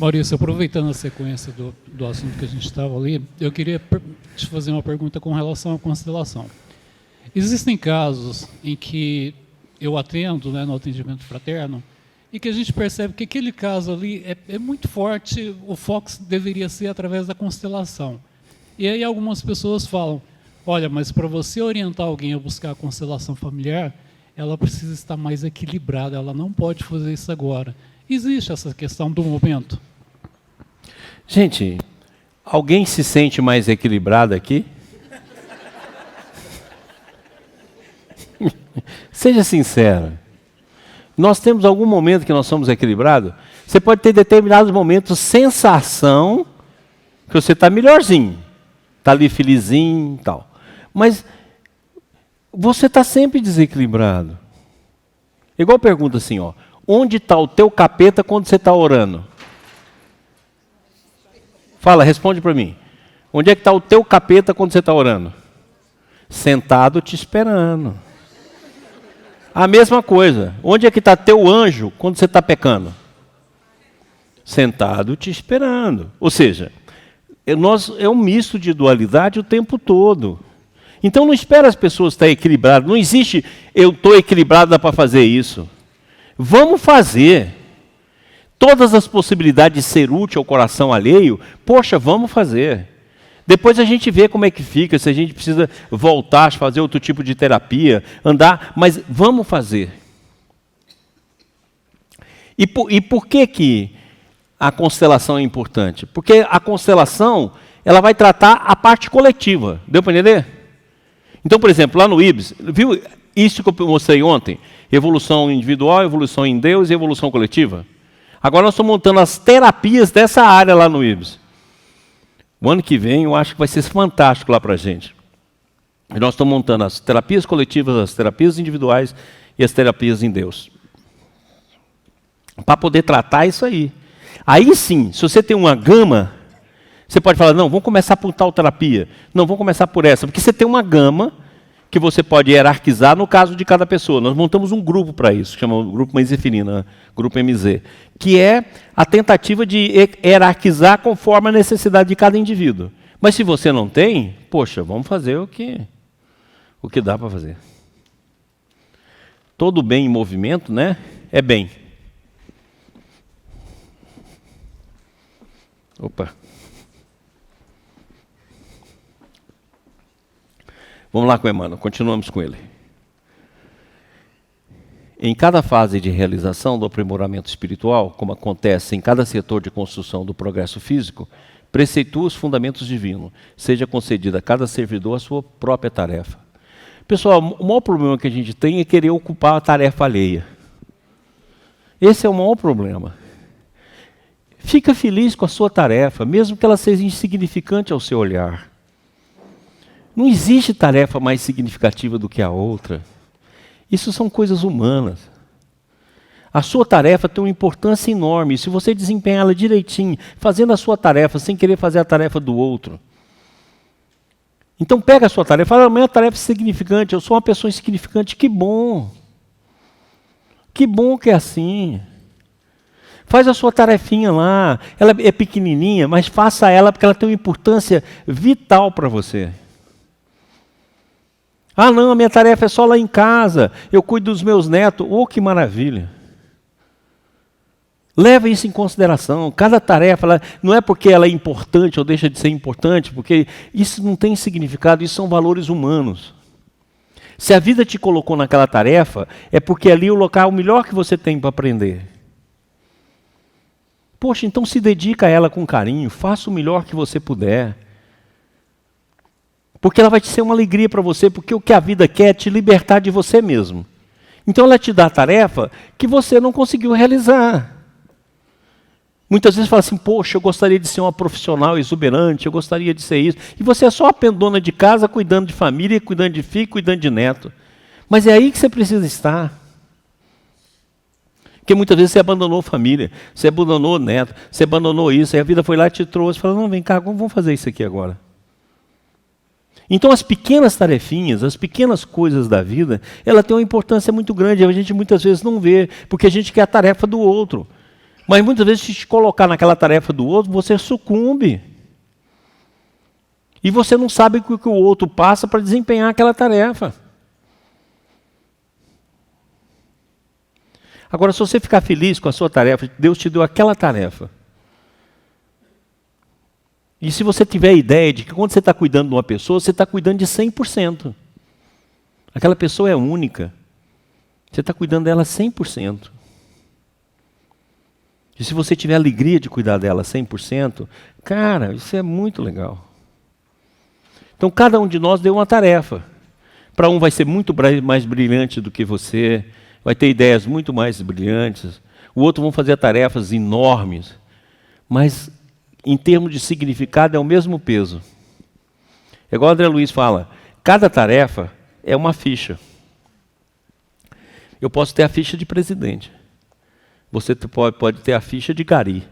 Maurício, aproveitando a sequência do assunto que a gente estava ali, eu queria te fazer uma pergunta com relação à constelação. Existem casos em que eu atendo, né, no atendimento fraterno, e que a gente percebe que aquele caso ali é muito forte, o foco deveria ser através da constelação. E aí algumas pessoas falam, olha, mas para você orientar alguém a buscar a constelação familiar, ela precisa estar mais equilibrada, ela não pode fazer isso agora. Existe essa questão do momento? Gente, alguém se sente mais equilibrado aqui? Seja sincero. Nós temos algum momento que nós somos equilibrados? Você pode ter determinados momentos, sensação que você está melhorzinho, está ali felizinho e tal. Mas você está sempre desequilibrado. Igual pergunta assim, ó, onde está o teu capeta quando você está orando? Fala, responde para mim. Onde é que está o teu capeta quando você está orando? Sentado te esperando. A mesma coisa. Onde é que está teu anjo quando você está pecando? Sentado te esperando. Ou seja, é um misto de dualidade o tempo todo. Então não espera as pessoas estar equilibradas. Não existe, eu estou equilibrado, dá para fazer isso. Vamos fazer. Todas as possibilidades de ser útil ao coração alheio, poxa, vamos fazer. Depois a gente vê como é que fica, se a gente precisa voltar a fazer outro tipo de terapia, andar, mas vamos fazer. E por que a constelação é importante? Porque a constelação, ela vai tratar a parte coletiva, deu para entender? Então, por exemplo, lá no IBS, viu isso que eu mostrei ontem? Evolução individual, evolução em Deus e evolução coletiva. Agora nós estamos montando as terapias dessa área lá no IBS. O ano que vem eu acho que vai ser fantástico lá para a gente. E nós estamos montando as terapias coletivas, as terapias individuais e as terapias em Deus. Para poder tratar isso aí. Aí sim, se você tem uma gama, você pode falar, não, vamos começar por tal terapia. Não, vamos começar por essa. Porque você tem uma gama que você pode hierarquizar no caso de cada pessoa. Nós montamos um grupo para isso, que chama o Grupo Mãe Zeferina, Grupo MZ, que é a tentativa de hierarquizar conforme a necessidade de cada indivíduo. Mas se você não tem, poxa, vamos fazer o que dá para fazer. Todo bem em movimento, né, é bem. Opa. Vamos lá com o Emmanuel, continuamos com ele. Em cada fase de realização do aprimoramento espiritual, como acontece em cada setor de construção do progresso físico, preceitua os fundamentos divinos, seja concedida a cada servidor a sua própria tarefa. Pessoal, o maior problema que a gente tem é querer ocupar a tarefa alheia. Esse é o maior problema. Fica feliz com a sua tarefa, mesmo que ela seja insignificante ao seu olhar. Não existe tarefa mais significativa do que a outra. Isso são coisas humanas. A sua tarefa tem uma importância enorme. Se você desempenhá-la direitinho, fazendo a sua tarefa, sem querer fazer a tarefa do outro. Então pega a sua tarefa, fala, a minha tarefa é significante, eu sou uma pessoa insignificante, que bom. Que bom que é assim. Faz a sua tarefinha lá, ela é pequenininha, mas faça ela porque ela tem uma importância vital para você. Ah, não, a minha tarefa é só lá em casa, eu cuido dos meus netos. Oh, que maravilha. Leva isso em consideração. Cada tarefa, não é porque ela é importante ou deixa de ser importante, porque isso não tem significado, isso são valores humanos. Se a vida te colocou naquela tarefa, é porque ali é o local melhor que você tem para aprender. Poxa, então se dedica a ela com carinho, faça o melhor que você puder. Porque ela vai te ser uma alegria para você, porque o que a vida quer é te libertar de você mesmo. Então ela te dá a tarefa que você não conseguiu realizar. Muitas vezes fala assim, poxa, eu gostaria de ser uma profissional exuberante, eu gostaria de ser isso. E você é só a pendona de casa, cuidando de família, cuidando de filho, cuidando de neto. Mas é aí que você precisa estar. Porque muitas vezes você abandonou família, você abandonou neto, você abandonou isso, aí a vida foi lá e te trouxe, falou, não, vem cá, vamos fazer isso aqui agora. Então as pequenas tarefinhas, as pequenas coisas da vida, ela tem uma importância muito grande, a gente muitas vezes não vê, porque a gente quer a tarefa do outro. Mas muitas vezes, se te colocar naquela tarefa do outro, você sucumbe. E você não sabe o que o outro passa para desempenhar aquela tarefa. Agora, se você ficar feliz com a sua tarefa, Deus te deu aquela tarefa. E se você tiver a ideia de que quando você está cuidando de uma pessoa, você está cuidando de 100%. Aquela pessoa é única. Você está cuidando dela 100%. E se você tiver a alegria de cuidar dela 100%, cara, isso é muito legal. Então, cada um de nós deu uma tarefa. Para um vai ser muito mais brilhante do que você, vai ter ideias muito mais brilhantes. O outro vão fazer tarefas enormes. Mas, em termos de significado, é o mesmo peso. É igual o André Luiz fala, cada tarefa é uma ficha. Eu posso ter a ficha de presidente. Você pode ter a ficha de gari.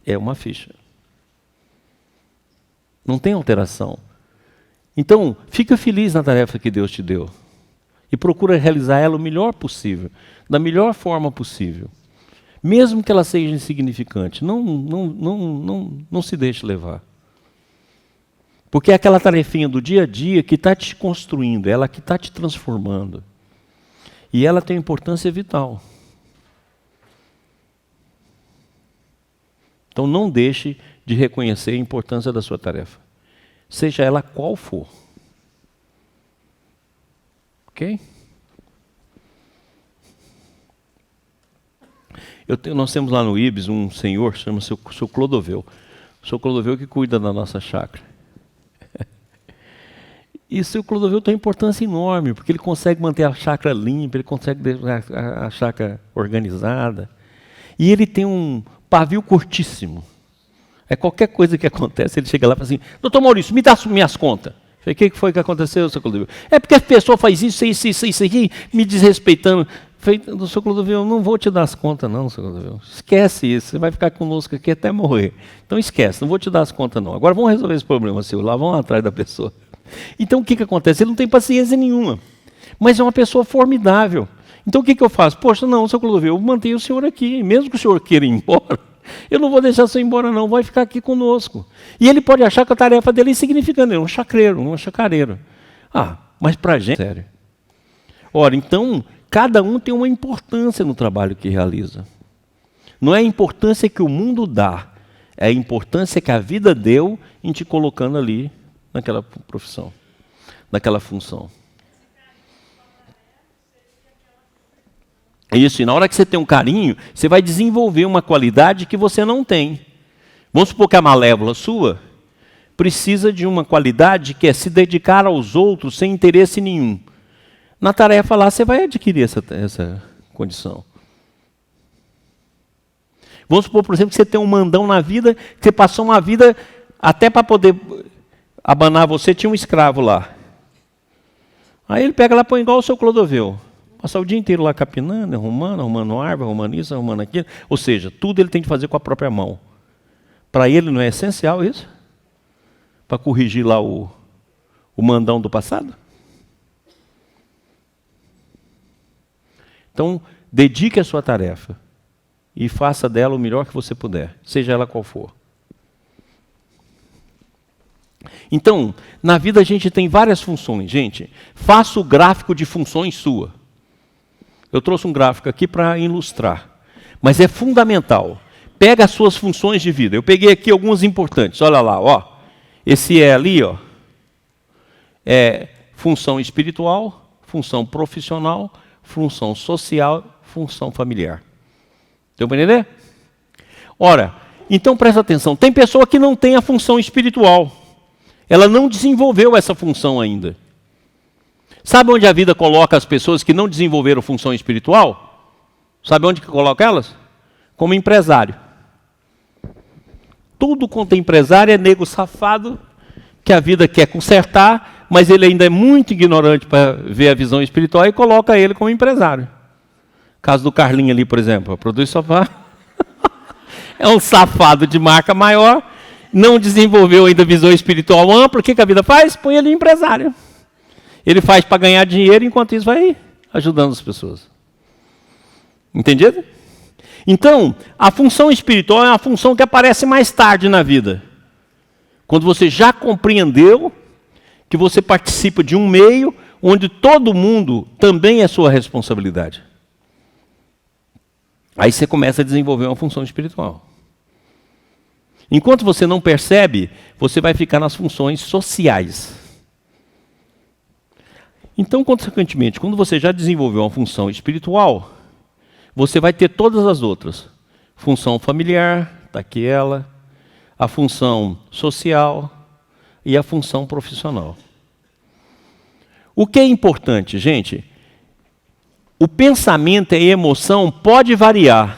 É uma ficha. Não tem alteração. Então, fica feliz na tarefa que Deus te deu. E procura realizar ela o melhor possível. Da melhor forma possível. Mesmo que ela seja insignificante. Não se deixe levar. Porque é aquela tarefinha do dia a dia que está te construindo. Ela que está te transformando. E ela tem importância vital. Então não deixe de reconhecer a importância da sua tarefa. Seja ela qual for. Ok? Nós temos lá no Ibis um senhor, chama-se o Sr. Clodoveu. O Sr. Clodoveu que cuida da nossa chácara. E o Sr. Clodoveu tem uma importância enorme, porque ele consegue manter a chácara limpa, ele consegue deixar a chácara organizada. E ele tem um pavio curtíssimo. É qualquer coisa que acontece, ele chega lá e fala assim, doutor Maurício, me dá minhas contas. Eu falei, o que foi que aconteceu, Sr. Clodoveu? É porque a pessoa faz isso aqui, me desrespeitando. Eu falei, Sr. Clodoveu, eu não vou te dar as contas não, Sr. Clodoveu. Esquece isso, você vai ficar conosco aqui até morrer. Então esquece, não vou te dar as contas não. Agora vamos resolver esse problema seu, lá vão atrás da pessoa. Então o que acontece? Ele não tem paciência nenhuma, mas é uma pessoa formidável. Então o que eu faço? Poxa, não, Sr. Clodoveu, eu mantenho o senhor aqui, mesmo que o senhor queira ir embora, eu não vou deixar o senhor ir embora não, vai ficar aqui conosco. E ele pode achar que a tarefa dele é insignificante, ele é um chacreiro, um chacareiro. Ah, mas para a gente, sério. Ora, então, cada um tem uma importância no trabalho que realiza. Não é a importância que o mundo dá, é a importância que a vida deu em te colocando ali, naquela profissão, naquela função. Isso, e na hora que você tem um carinho, você vai desenvolver uma qualidade que você não tem. Vamos supor que a malévola sua precisa de uma qualidade que é se dedicar aos outros sem interesse nenhum. Na tarefa lá você vai adquirir essa condição. Vamos supor, por exemplo, que você tem um mandão na vida, que você passou uma vida até para poder abanar você, tinha um escravo lá. Aí ele pega lá, põe igual o Sr. Clodoveu. Passar o dia inteiro lá capinando, arrumando árvore, arrumando isso, arrumando aquilo. Ou seja, tudo ele tem que fazer com a própria mão. Para ele não é essencial isso? Para corrigir lá o mandão do passado? Então, dedique a sua tarefa e faça dela o melhor que você puder, seja ela qual for. Então, na vida a gente tem várias funções. Gente, faça o gráfico de funções sua. Eu trouxe um gráfico aqui para ilustrar. Mas é fundamental. Pega as suas funções de vida. Eu peguei aqui algumas importantes. Olha lá, ó. Esse é ali, ó. É função espiritual, função profissional, função social, função familiar. Deu para entender? Ora, então presta atenção. Tem pessoa que não tem a função espiritual. Ela não desenvolveu essa função ainda. Sabe onde a vida coloca as pessoas que não desenvolveram função espiritual? Sabe onde que coloca elas? Como empresário. Tudo quanto é empresário é nego safado, que a vida quer consertar, mas ele ainda é muito ignorante para ver a visão espiritual e coloca ele como empresário. Caso do Carlinho ali, por exemplo, produz sofá. É um safado de marca maior, não desenvolveu ainda visão espiritual ampla, o que a vida faz? Põe ele em empresário. Ele faz para ganhar dinheiro, enquanto isso vai ajudando as pessoas. Entendido? Então, a função espiritual é uma função que aparece mais tarde na vida. Quando você já compreendeu que você participa de um meio onde todo mundo também é sua responsabilidade. Aí você começa a desenvolver uma função espiritual. Enquanto você não percebe, você vai ficar nas funções sociais. Então, consequentemente, quando você já desenvolveu uma função espiritual, você vai ter todas as outras. Função familiar, está aqui ela, a função social e a função profissional. O que é importante, gente? O pensamento e a emoção pode variar,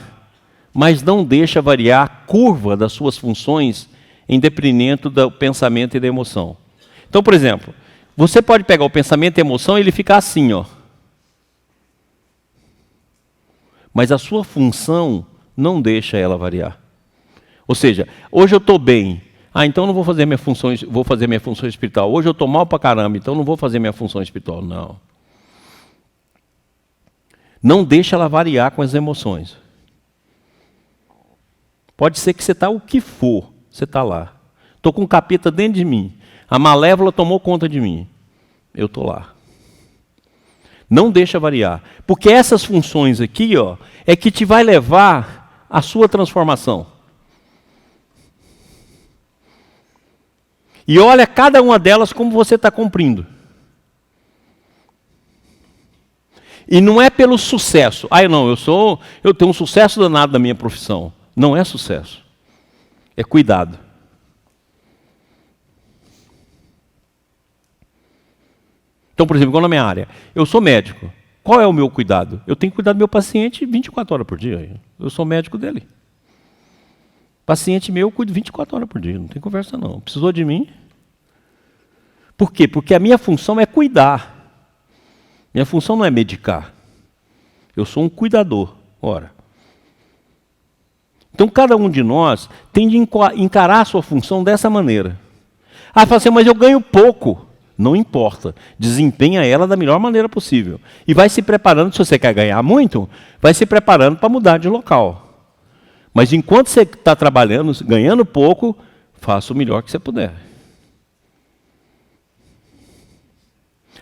mas não deixa variar a curva das suas funções em detrimento do pensamento e da emoção. Então, por exemplo, você pode pegar o pensamento e a emoção e ele ficar assim, ó. Mas a sua função não deixa ela variar. Ou seja, hoje eu estou bem, então não vou fazer minha função, vou fazer minha função espiritual. Hoje eu estou mal pra caramba, então não vou fazer minha função espiritual. Não. Não deixa ela variar com as emoções. Pode ser que você está o que for, você está lá. Estou com um capeta dentro de mim. A malévola tomou conta de mim. Eu estou lá. Não deixa variar. Porque essas funções aqui, ó, é que te vai levar à sua transformação. E olha cada uma delas como você está cumprindo. E não é pelo sucesso. Eu tenho um sucesso danado na minha profissão. Não é sucesso. É cuidado. Então, por exemplo, igual na minha área, eu sou médico. Qual é o meu cuidado? Eu tenho que cuidar do meu paciente 24 horas por dia. Eu sou médico dele. Paciente meu, eu cuido 24 horas por dia. Não tem conversa, não. Precisou de mim? Por quê? Porque a minha função é cuidar. Minha função não é medicar. Eu sou um cuidador. Ora. Então, cada um de nós tem de encarar a sua função dessa maneira. Fala assim, mas eu ganho pouco. Não importa. Desempenha ela da melhor maneira possível. E vai se preparando, se você quer ganhar muito, vai se preparando para mudar de local. Mas enquanto você está trabalhando, ganhando pouco, faça o melhor que você puder.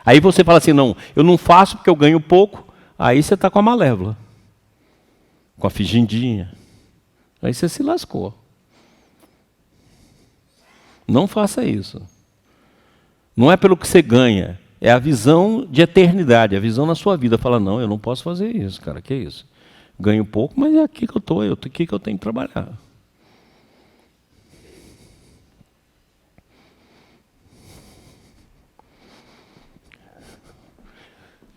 Aí você fala assim, não, eu não faço porque eu ganho pouco. Aí você está com a malévola. Com a fingindinha. Aí você se lascou. Não faça isso. Não é pelo que você ganha, é a visão de eternidade, a visão na sua vida. Fala, não, eu não posso fazer isso, cara, que isso? Ganho pouco, mas é aqui que eu estou, aqui que eu tenho que trabalhar.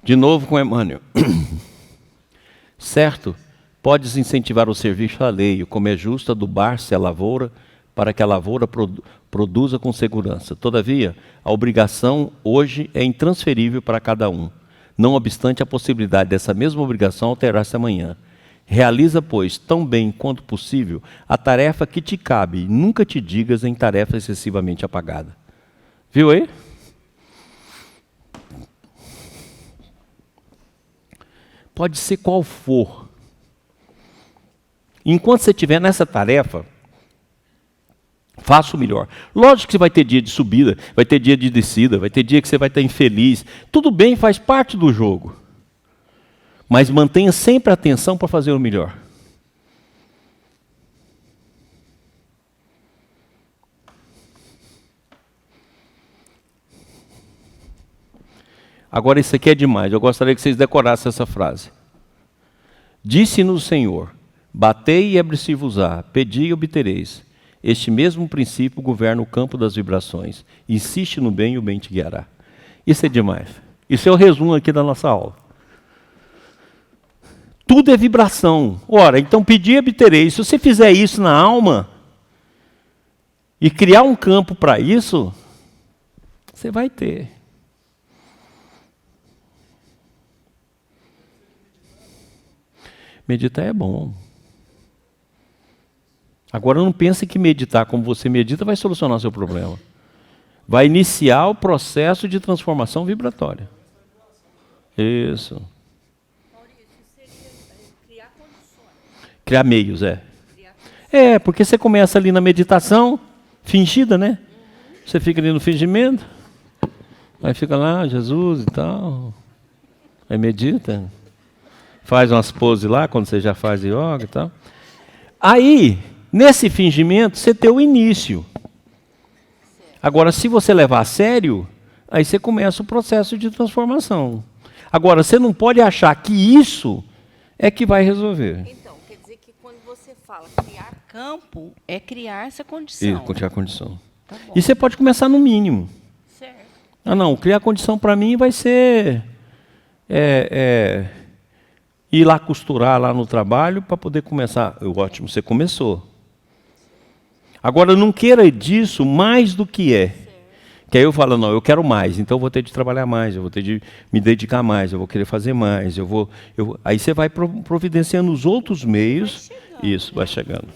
De novo com Emmanuel. Certo, podes incentivar o serviço alheio, como é justo adubar-se a lavoura, para que a lavoura produza com segurança. Todavia, a obrigação hoje é intransferível para cada um, não obstante a possibilidade dessa mesma obrigação alterar-se amanhã. Realiza, pois, tão bem quanto possível a tarefa que te cabe e nunca te digas em tarefa excessivamente apagada. Viu aí? Pode ser qual for. Enquanto você estiver nessa tarefa, faça o melhor. Lógico que você vai ter dia de subida, vai ter dia de descida, vai ter dia que você vai estar infeliz. Tudo bem, faz parte do jogo. Mas mantenha sempre a atenção para fazer o melhor. Agora isso aqui é demais, eu gostaria que vocês decorassem essa frase. Disse-nos o Senhor, batei e abre-se-vos-á, pedi e obtereis. Este mesmo princípio governa o campo das vibrações. Insiste no bem e o bem te guiará. Isso é demais. Isso é o resumo aqui da nossa aula. Tudo é vibração. Ora, então pedir e obterei. Se você fizer isso na alma e criar um campo para isso, você vai ter. Meditar é bom. Agora não pense que meditar como você medita vai solucionar o seu problema. Vai iniciar o processo de transformação vibratória. Isso. Criar meios, É, porque você começa ali na meditação, fingida, né? Você fica ali no fingimento, aí fica lá, Jesus e tal, aí medita, faz umas poses lá, quando você já faz yoga e tal. Aí, nesse fingimento, você tem o início. Agora, se você levar a sério, aí você começa o processo de transformação. Agora, você não pode achar que isso é que vai resolver. Então, quer dizer que quando você fala criar campo, é criar essa condição. Isso, criar condição. Tá bom. E você pode começar no mínimo. Certo. Ah, não, criar condição para mim vai ser ir lá costurar lá no trabalho para poder começar. Ótimo, você começou. Agora, não queira disso mais do que é. Certo. Que aí eu falo, não, eu quero mais, então eu vou ter de trabalhar mais, eu vou ter de me dedicar mais, eu vou querer fazer mais, aí você vai providenciando os outros meios. Vai chegando, isso, vai chegando.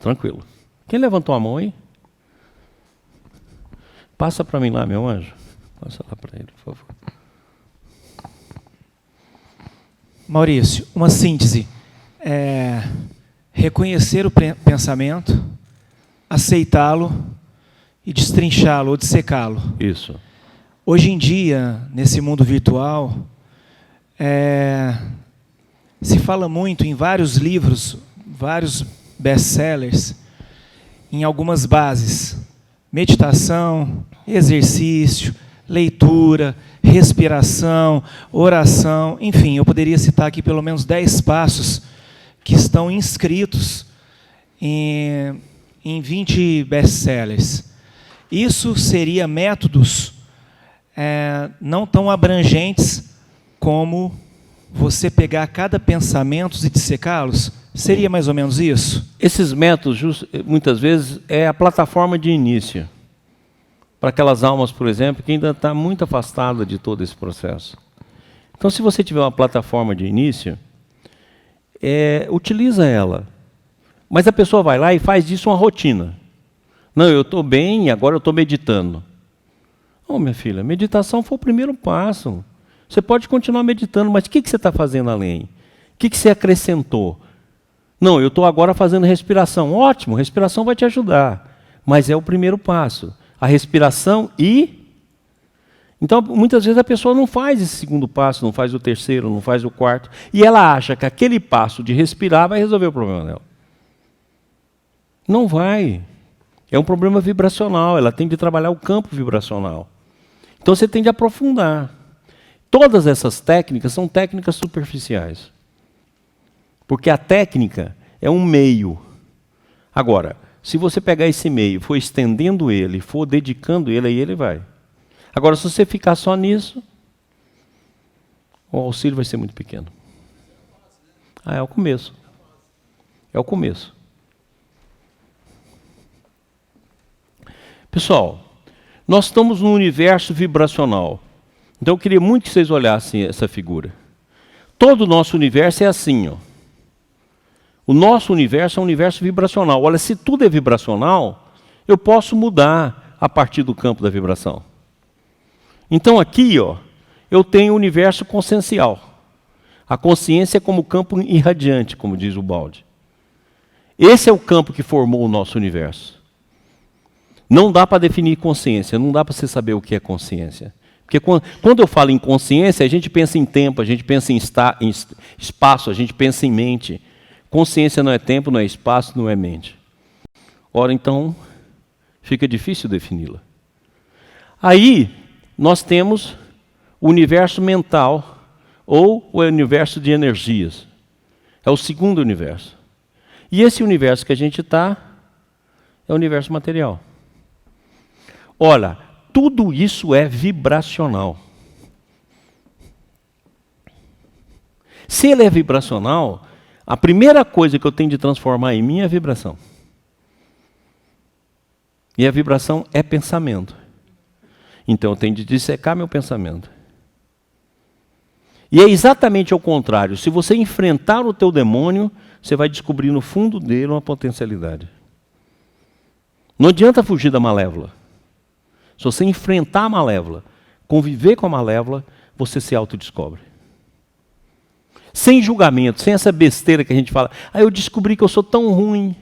Tranquilo. Quem levantou a mão aí? Passa para mim lá, meu anjo. Passa lá para ele, por favor. Maurício, uma síntese. Reconhecer o pensamento, aceitá-lo e destrinchá-lo ou dissecá-lo. Isso. Hoje em dia, nesse mundo virtual, se fala muito em vários livros, vários best-sellers, em algumas bases. Meditação, exercício, leitura, respiração, oração, enfim, eu poderia citar aqui pelo menos 10 passos que estão inscritos em 20 best-sellers. Isso seria métodos não tão abrangentes como você pegar cada pensamento e dissecá-los? Seria mais ou menos isso? Esses métodos, muitas vezes, é a plataforma de início. Para aquelas almas, por exemplo, que ainda está muito afastada de todo esse processo. Então, se você tiver uma plataforma de início, utiliza ela. Mas a pessoa vai lá e faz disso uma rotina. Não, eu estou bem e agora eu estou meditando. Oh, minha filha, meditação foi o primeiro passo. Você pode continuar meditando, mas o que você está fazendo além? O que você acrescentou? Não, eu estou agora fazendo respiração. Ótimo, respiração vai te ajudar. Mas é o primeiro passo. A respiração e... Então, muitas vezes a pessoa não faz esse segundo passo, não faz o terceiro, não faz o quarto. E ela acha que aquele passo de respirar vai resolver o problema dela. Não vai. É um problema vibracional. Ela tem de trabalhar o campo vibracional. Então, você tem de aprofundar. Todas essas técnicas são técnicas superficiais. Porque a técnica é um meio. Agora, se você pegar esse meio, for estendendo ele, for dedicando ele, aí ele vai. Agora, se você ficar só nisso, o auxílio vai ser muito pequeno. É o começo. É o começo. Pessoal, nós estamos num universo vibracional. Então eu queria muito que vocês olhassem essa figura. Todo o nosso universo é assim, ó. O nosso universo é um universo vibracional. Olha, se tudo é vibracional, eu posso mudar a partir do campo da vibração. Então aqui, ó, eu tenho o universo consciencial. A consciência é como campo irradiante, como diz o Baldi. Esse é o campo que formou o nosso universo. Não dá para definir consciência, não dá para você saber o que é consciência. Porque quando eu falo em consciência, a gente pensa em tempo, a gente pensa em espaço, a gente pensa em mente. Consciência não é tempo, não é espaço, não é mente. Ora, então, fica difícil defini-la. Aí, nós temos o universo mental, ou o universo de energias. É o segundo universo. E esse universo que a gente está, é o universo material. Olha, tudo isso é vibracional. Se ele é vibracional, a primeira coisa que eu tenho de transformar em mim é a vibração. E a vibração é pensamento. Então eu tenho de dissecar meu pensamento. E é exatamente ao contrário. Se você enfrentar o teu demônio, você vai descobrir no fundo dele uma potencialidade. Não adianta fugir da malévola. Se você enfrentar a malévola, conviver com a malévola, você se autodescobre. sem julgamento, sem essa besteira que a gente fala. Ah, eu descobri que eu sou tão ruim.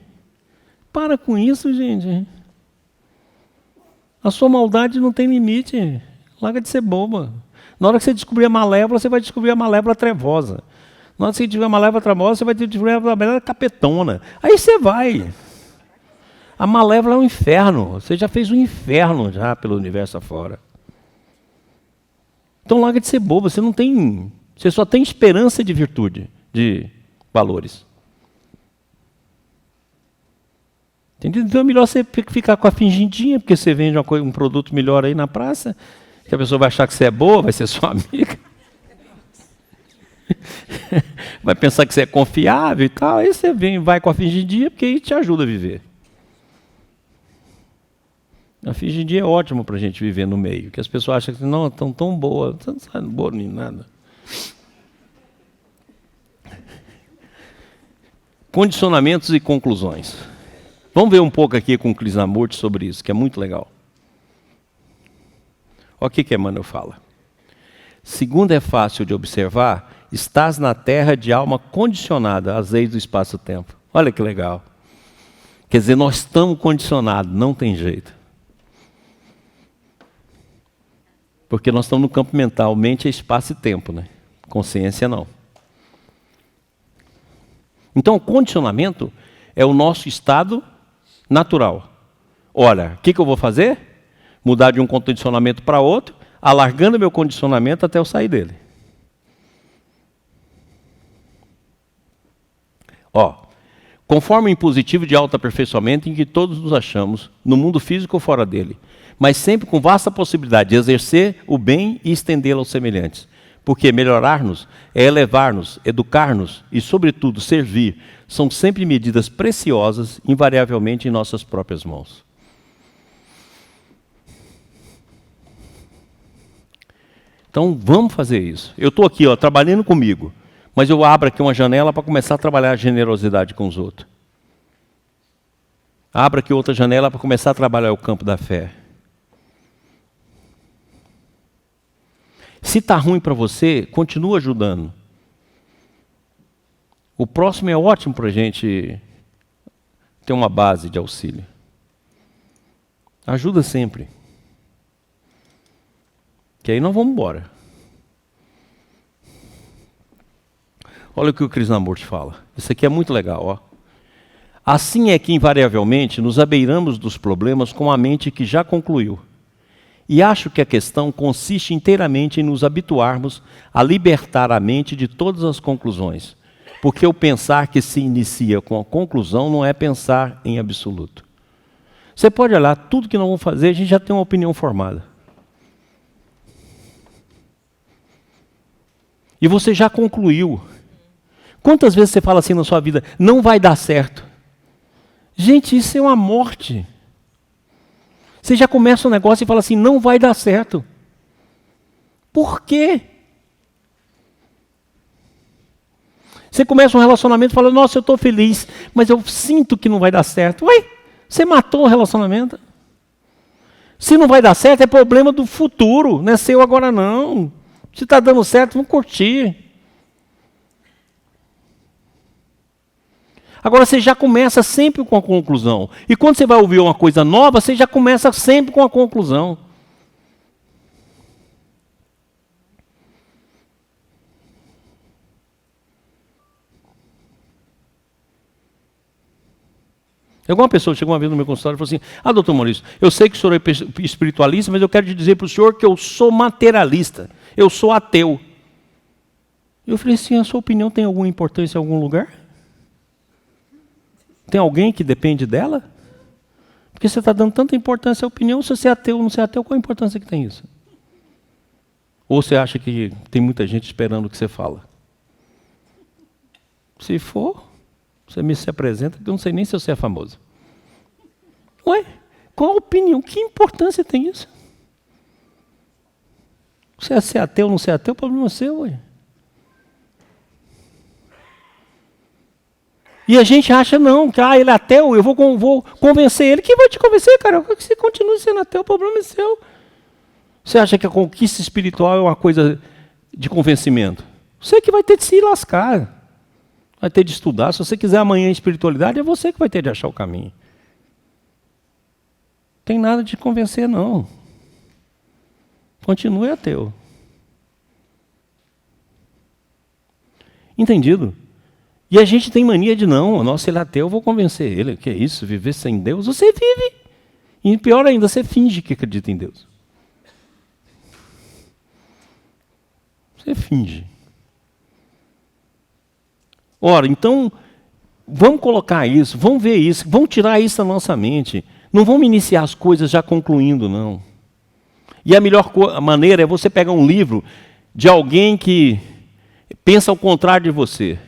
Para com isso, gente. A sua maldade não tem limite. Larga de ser boba. Na hora que você descobrir a malévola, você vai descobrir a malévola trevosa. Na hora que você tiver a malévola trevosa, você vai descobrir a malévola capetona. Aí você vai. A malévola é um inferno. Você já fez um inferno já pelo universo afora. Então larga de ser bobo. Você só tem esperança de virtude, de valores. Entendeu? Então é melhor você ficar com a fingidinha, porque você vende um produto melhor aí na praça, que a pessoa vai achar que você é boa, vai ser sua amiga. Vai pensar que você é confiável e tal. Aí você vai com a fingidinha, porque aí te ajuda a viver. A fingidinha é ótimo para a gente viver no meio, que as pessoas acham que não, estão tão boas, não sabe boa nem nada. Condicionamentos e conclusões. Vamos ver um pouco aqui com o Krishnamurti sobre isso, que é muito legal. Olha o que Emmanuel fala. Segundo é fácil de observar, estás na terra de alma condicionada às leis do espaço-tempo. Olha que legal. Quer dizer, nós estamos condicionados, não tem jeito. Porque nós estamos no campo mental, mente é espaço e tempo, né? Consciência não. Então o condicionamento é o nosso estado natural. Olha, o que eu vou fazer? Mudar de um condicionamento para outro, alargando meu condicionamento até eu sair dele. Conforme o impositivo de autoaperfeiçoamento em que todos nos achamos, no mundo físico ou fora dele, mas sempre com vasta possibilidade de exercer o bem e estendê-lo aos semelhantes. Porque melhorar-nos é elevar-nos, educar-nos e, sobretudo, servir, são sempre medidas preciosas, invariavelmente em nossas próprias mãos. Então, vamos fazer isso. Eu estou aqui, trabalhando comigo, mas eu abro aqui uma janela para começar a trabalhar a generosidade com os outros. Abro aqui outra janela para começar a trabalhar o campo da fé. Se está ruim para você, continua ajudando. O próximo é ótimo para a gente ter uma base de auxílio. Ajuda sempre. Que aí nós vamos embora. Olha o que o Krishnamurti fala. Isso aqui é muito legal. Assim é que, invariavelmente, nos abeiramos dos problemas com a mente que já concluiu. E acho que a questão consiste inteiramente em nos habituarmos a libertar a mente de todas as conclusões. Porque o pensar que se inicia com a conclusão não é pensar em absoluto. Você pode olhar, tudo que nós vamos fazer, a gente já tem uma opinião formada. E você já concluiu. Quantas vezes você fala assim na sua vida, não vai dar certo? Gente, isso é uma morte. Você já começa um negócio e fala assim, não vai dar certo. Por quê? Você começa um relacionamento e fala, nossa, eu estou feliz, mas eu sinto que não vai dar certo. Ué, você matou o relacionamento. Se não vai dar certo, é problema do futuro, não é seu agora não. Se está dando certo, vamos curtir. Agora você já começa sempre com a conclusão. E quando você vai ouvir uma coisa nova, você já começa sempre com a conclusão. Alguma pessoa chegou uma vez no meu consultório e falou assim, doutor Maurício, eu sei que o senhor é espiritualista, mas eu quero te dizer para o senhor que eu sou materialista, eu sou ateu. Eu falei assim, a sua opinião tem alguma importância em algum lugar? Tem alguém que depende dela? Porque você está dando tanta importância à opinião, se você é ateu ou não é ateu, qual a importância que tem isso? Ou você acha que tem muita gente esperando o que você fala? Se for, você me se apresenta, que eu não sei nem se você é famoso. Ué, qual a opinião? Que importância tem isso? Você é ser ateu ou não ser ateu, o problema é seu, ué. E a gente acha, não, que ele é ateu, eu vou convencer ele. Quem vai te convencer, cara? Eu quero que você continue sendo ateu, o problema é seu. Você acha que a conquista espiritual é uma coisa de convencimento? Você que vai ter de se lascar. Vai ter de estudar. Se você quiser amanhã espiritualidade, é você que vai ter de achar o caminho. Não tem nada de convencer, não. Continue ateu. Entendido? E a gente tem mania de não, nossa, ele é ateu, eu vou convencer ele. Que é isso, viver sem Deus? Você vive. E pior ainda, você finge que acredita em Deus. Você finge. Ora, então, vamos colocar isso, vamos ver isso, vamos tirar isso da nossa mente. Não vamos iniciar as coisas já concluindo, não. E a melhor maneira é você pegar um livro de alguém que pensa ao contrário de você.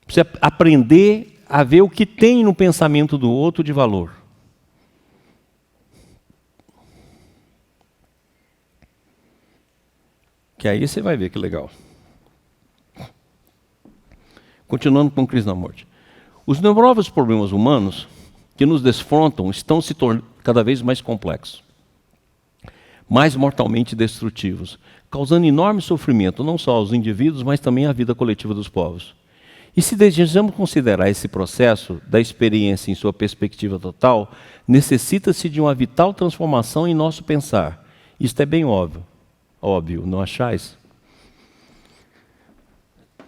Você aprender a ver o que tem no pensamento do outro de valor. Que aí você vai ver que legal. Continuando com Krishnamurti. Os numerosos problemas humanos que nos desfrontam estão se tornando cada vez mais complexos, mais mortalmente destrutivos, causando enorme sofrimento não só aos indivíduos, mas também à vida coletiva dos povos. E se desejamos considerar esse processo da experiência em sua perspectiva total, necessita-se de uma vital transformação em nosso pensar. Isto é bem óbvio, não achais?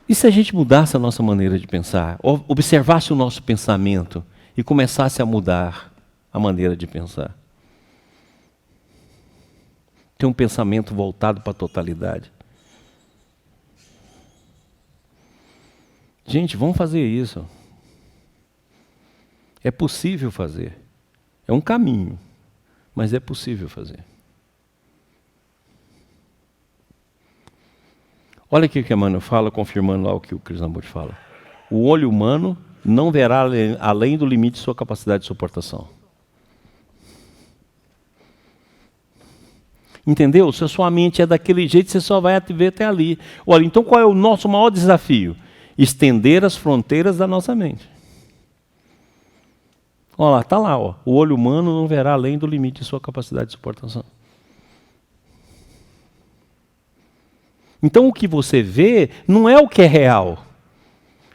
E se a gente mudasse a nossa maneira de pensar, observasse o nosso pensamento e começasse a mudar a maneira de pensar? Ter um pensamento voltado para a totalidade. Gente, vamos fazer isso. É possível fazer. É um caminho, mas é possível fazer. Olha aqui o que Emmanuel fala, confirmando lá o que o Krishnamurti fala. O olho humano não verá além do limite de sua capacidade de suportação. Entendeu? Se a sua mente é daquele jeito, você só vai ver até ali. Olha, então qual é o nosso maior desafio? Estender as fronteiras da nossa mente. Olha lá, está lá. Ó. O olho humano não verá além do limite de sua capacidade de suportação. Então o que você vê não é o que é real.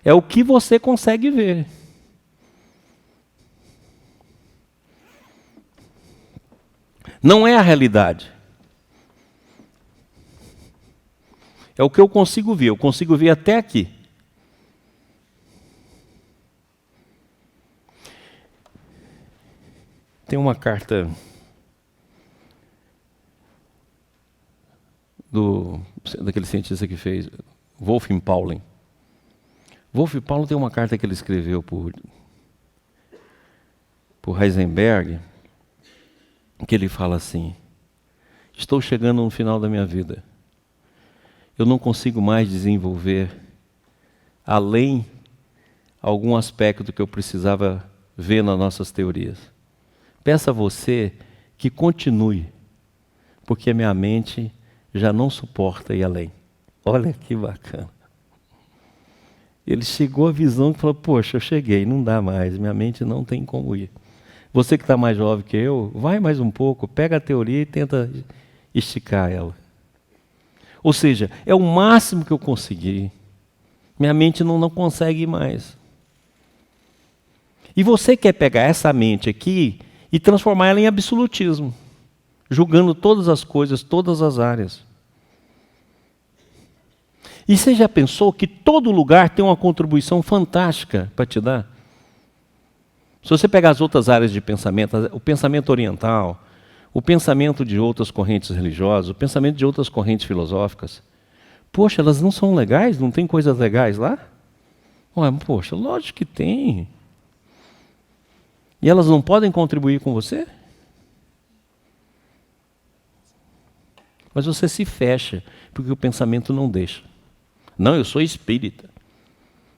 É o que você consegue ver. Não é a realidade. É o que eu consigo ver. Eu consigo ver até aqui. Tem uma carta daquele cientista que fez, Wolfgang Pauli. Wolfgang Pauli tem uma carta que ele escreveu por Heisenberg, que ele fala assim: estou chegando no final da minha vida. Eu não consigo mais desenvolver além algum aspecto que eu precisava ver nas nossas teorias. Peço a você que continue, porque a minha mente já não suporta ir além. Olha que bacana. Ele chegou à visão que falou, poxa, eu cheguei, não dá mais, minha mente não tem como ir. Você que está mais jovem que eu, vai mais um pouco, pega a teoria e tenta esticar ela. Ou seja, é o máximo que eu consegui. Minha mente não consegue ir mais. E você quer pegar essa mente aqui e transformar ela em absolutismo, julgando todas as coisas, todas as áreas. E você já pensou que todo lugar tem uma contribuição fantástica para te dar? Se você pegar as outras áreas de pensamento, o pensamento oriental, o pensamento de outras correntes religiosas, o pensamento de outras correntes filosóficas, poxa, elas não são legais? Não tem coisas legais lá? Ué, poxa, lógico que tem. E elas não podem contribuir com você? Mas você se fecha, porque o pensamento não deixa. Não, eu sou espírita.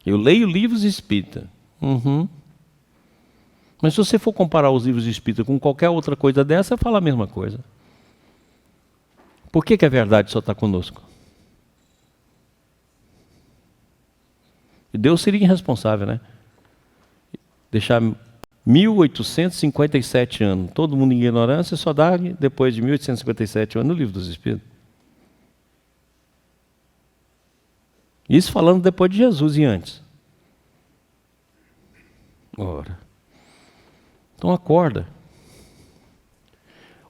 Eu leio livros espíritas. Mas se você for comparar os livros espíritas com qualquer outra coisa dessa, você fala a mesma coisa. Por que a verdade só está conosco? E Deus seria irresponsável, né? Deixar 1857 anos, todo mundo em ignorância, só dá depois de 1857 anos no livro dos Espíritos. Isso falando depois de Jesus e antes. Ora. Então acorda.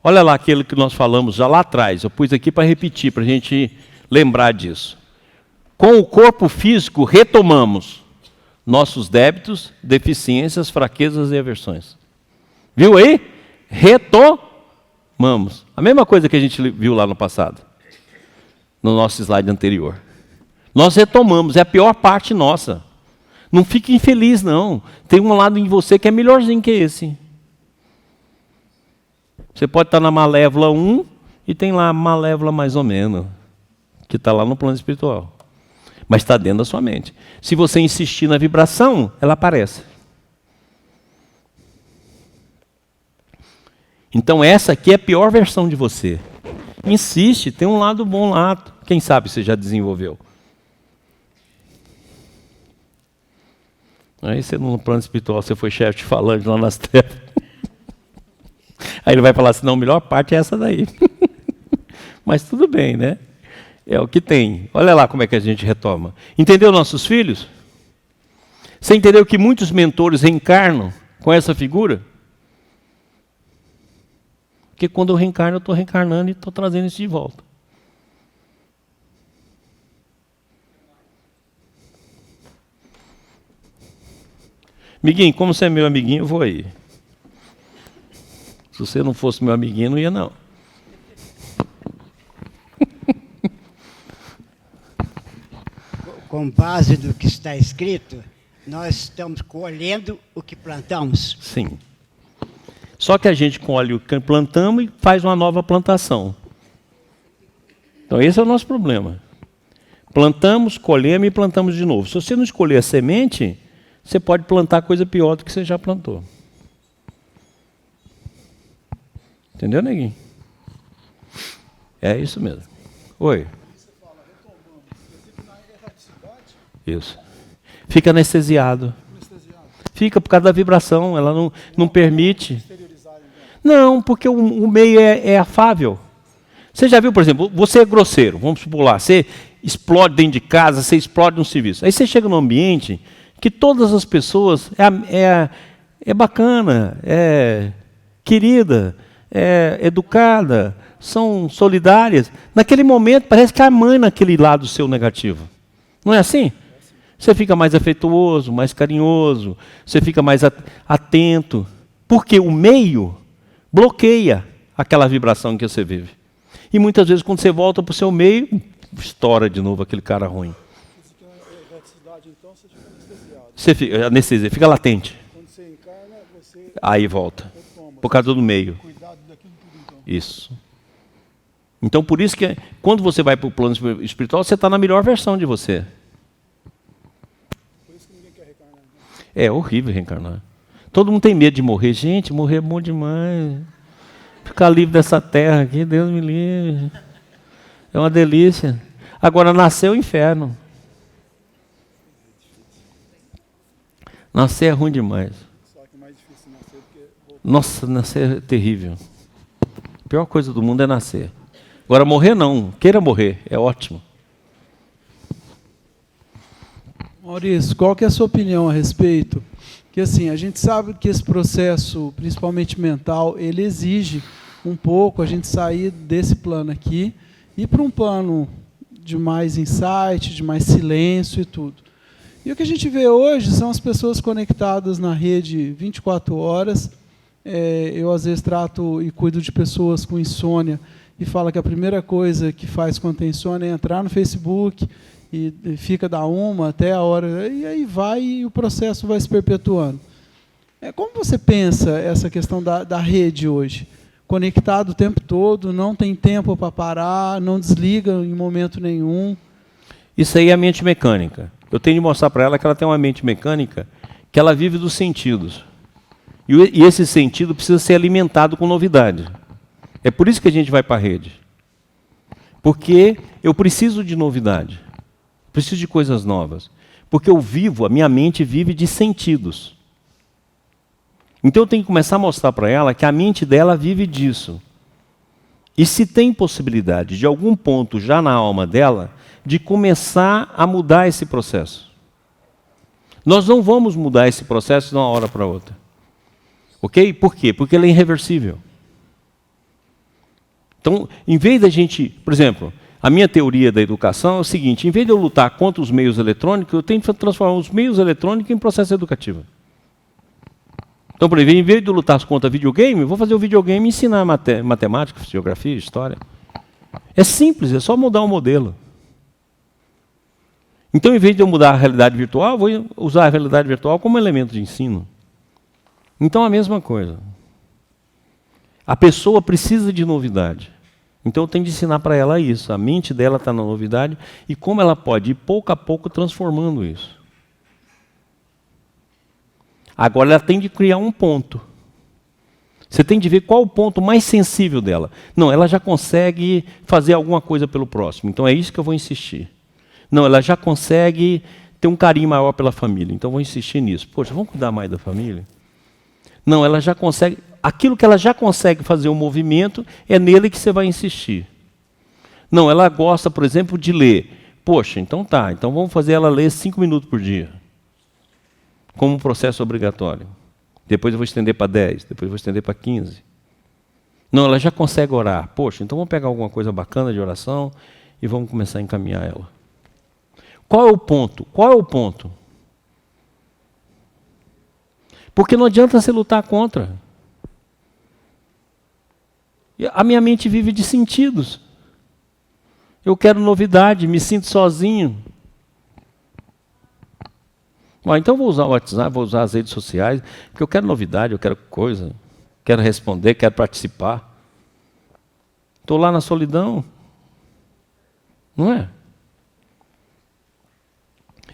Olha lá aquilo que nós falamos já lá atrás. Eu pus aqui para repetir, para a gente lembrar disso. Com o corpo físico retomamos nossos débitos, deficiências, fraquezas e aversões. Viu aí? Retomamos. A mesma coisa que a gente viu lá no passado. No nosso slide anterior. Nós retomamos, é a pior parte nossa. Não fique infeliz, não. Tem um lado em você que é melhorzinho que esse. Você pode estar na Malévola 1 e tem lá a Malévola mais ou menos, que está lá no plano espiritual. Mas está dentro da sua mente. Se você insistir na vibração, ela aparece. Então essa aqui é a pior versão de você. Insiste, tem um lado bom lá. Quem sabe você já desenvolveu. Aí você no plano espiritual, você foi chefe de falante lá nas trevas. Aí ele vai falar assim, não, a melhor parte é essa daí. Mas tudo bem, né? É o que tem. Olha lá como é que a gente retoma. Entendeu nossos filhos? Você entendeu que muitos mentores reencarnam com essa figura? Porque quando eu reencarno, eu estou reencarnando e estou trazendo isso de volta. Amiguinho, como você é meu amiguinho, eu vou aí. Se você não fosse meu amiguinho, não ia não. Com base no que está escrito, nós estamos colhendo o que plantamos. Sim. Só que a gente colhe o que plantamos e faz uma nova plantação. Então esse é o nosso problema. Plantamos, colhemos e plantamos de novo. Se você não escolher a semente, você pode plantar coisa pior do que você já plantou. Entendeu, neguinho? É isso mesmo. Oi. Isso. Fica anestesiado. Fica por causa da vibração, ela não permite. Não, porque o meio é afável. Você já viu, por exemplo, você é grosseiro, vamos supor lá, você explode dentro de casa, você explode no serviço. Aí você chega num ambiente que todas as pessoas é bacana, é querida, é educada, são solidárias. Naquele momento parece que a mãe naquele lado seu negativo. Não é assim? Você fica mais afetuoso, mais carinhoso, você fica mais atento. Porque o meio bloqueia aquela vibração que você vive. E muitas vezes quando você volta para o seu meio, estoura de novo aquele cara ruim. Você fica anestesia, fica latente. Quando você encarna, você aí volta. Por causa do meio. Isso. Então por isso que quando você vai para o plano espiritual, você está na melhor versão de você. Por isso que ninguém quer reencarnar. É horrível reencarnar. Todo mundo tem medo de morrer. Gente, morrer é bom demais. Ficar livre dessa terra aqui, Deus me livre. É uma delícia. Agora nascer é o inferno. Nascer é ruim demais. Nossa, nascer é terrível. A pior coisa do mundo é nascer. Agora morrer não, queira morrer, é ótimo. Maurício, qual que é a sua opinião a respeito? Que assim, a gente sabe que esse processo, principalmente mental, ele exige um pouco a gente sair desse plano aqui e ir para um plano de mais insight, de mais silêncio e tudo. E o que a gente vê hoje são as pessoas conectadas na rede 24 horas. Eu, às vezes, trato e cuido de pessoas com insônia e falo que a primeira coisa que faz quando tem insônia é entrar no Facebook e fica da 1 até a hora, e aí vai e o processo vai se perpetuando. Como você pensa essa questão da rede hoje? Conectado o tempo todo, não tem tempo para parar, não desliga em momento nenhum. Isso aí é a mente mecânica. Eu tenho de mostrar para ela que ela tem uma mente mecânica que ela vive dos sentidos. E esse sentido precisa ser alimentado com novidade. É por isso que a gente vai para a rede. Porque eu preciso de novidade. Preciso de coisas novas. Porque eu vivo, a minha mente vive de sentidos. Então eu tenho que começar a mostrar para ela que a mente dela vive disso. E se tem possibilidade de algum ponto já na alma dela de começar a mudar esse processo. Nós não vamos mudar esse processo de uma hora para outra. Ok? Por quê? Porque ele é irreversível. Então, em vez da gente, por exemplo, a minha teoria da educação é o seguinte: em vez de eu lutar contra os meios eletrônicos, eu tenho que transformar os meios eletrônicos em processo educativo. Então, por exemplo, em vez de eu lutar contra videogame, eu vou fazer o videogame e ensinar matemática, geografia, história. É simples, é só mudar o modelo. Então, em vez de eu mudar a realidade virtual, eu vou usar a realidade virtual como elemento de ensino. Então, a mesma coisa. A pessoa precisa de novidade. Então, eu tenho de ensinar para ela isso. A mente dela está na novidade e como ela pode ir pouco a pouco transformando isso. Agora, ela tem de criar um ponto. Você tem de ver qual o ponto mais sensível dela. Não, ela já consegue fazer alguma coisa pelo próximo. Então, é isso que eu vou insistir. Não, ela já consegue ter um carinho maior pela família. Então, eu vou insistir nisso. Poxa, vamos cuidar mais da família? Não, ela já consegue... Aquilo que ela já consegue fazer um movimento, é nele que você vai insistir. Não, ela gosta, por exemplo, de ler. Poxa, então tá. Então, vamos fazer ela ler 5 minutos por dia. Como um processo obrigatório. Depois eu vou estender para 10, depois eu vou estender para 15. Não, ela já consegue orar. Poxa, então vamos pegar alguma coisa bacana de oração e vamos começar a encaminhar ela. Qual é o ponto? Qual é o ponto? Porque não adianta você lutar contra. A minha mente vive de sentidos. Eu quero novidade, me sinto sozinho. Então vou usar o WhatsApp, vou usar as redes sociais, porque eu quero novidade, eu quero coisa, quero responder, quero participar. Estou lá na solidão. Não é?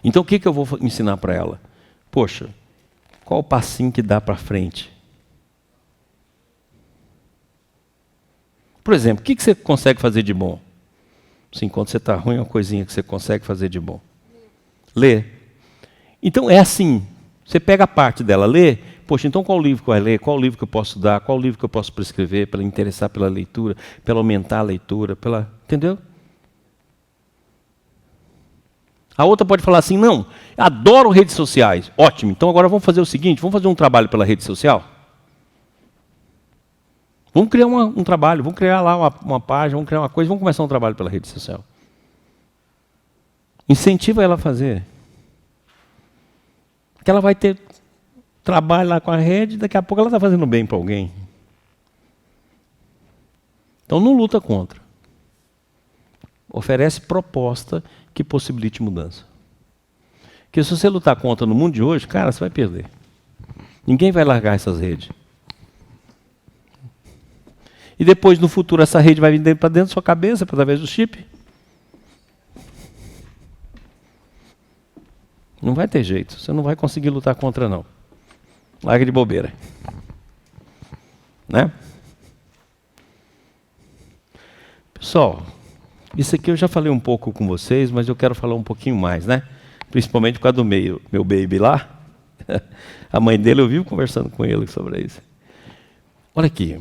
Então o que eu vou ensinar para ela? Poxa, qual o passinho que dá para frente? Por exemplo, o que você consegue fazer de bom? Assim, quando você está ruim, uma coisinha que você consegue fazer de bom. Ler. Então é assim, você pega a parte dela, lê, poxa, então qual livro que vai ler, qual livro que eu posso dar, qual livro que eu posso prescrever para ela interessar pela leitura, para ela aumentar a leitura, entendeu? A outra pode falar assim, não, adoro redes sociais, ótimo, então agora vamos fazer o seguinte, vamos fazer um trabalho pela rede social? Vamos criar um trabalho, vamos criar lá uma página, vamos criar uma coisa, vamos começar um trabalho pela rede social. Incentiva ela a fazer. Que ela vai ter trabalho lá com a rede, daqui a pouco ela está fazendo bem para alguém. Então não luta contra. Oferece proposta que possibilite mudança. Porque se você lutar contra no mundo de hoje, cara, você vai perder. Ninguém vai largar essas redes. E depois, no futuro, essa rede vai vir para dentro da sua cabeça, através do chip. Não vai ter jeito, você não vai conseguir lutar contra, não. Larga de bobeira. Né? Pessoal, isso aqui eu já falei um pouco com vocês, mas eu quero falar um pouquinho mais, né? Principalmente por causa do meu baby lá. A mãe dele, eu vivo conversando com ele sobre isso. Olha aqui.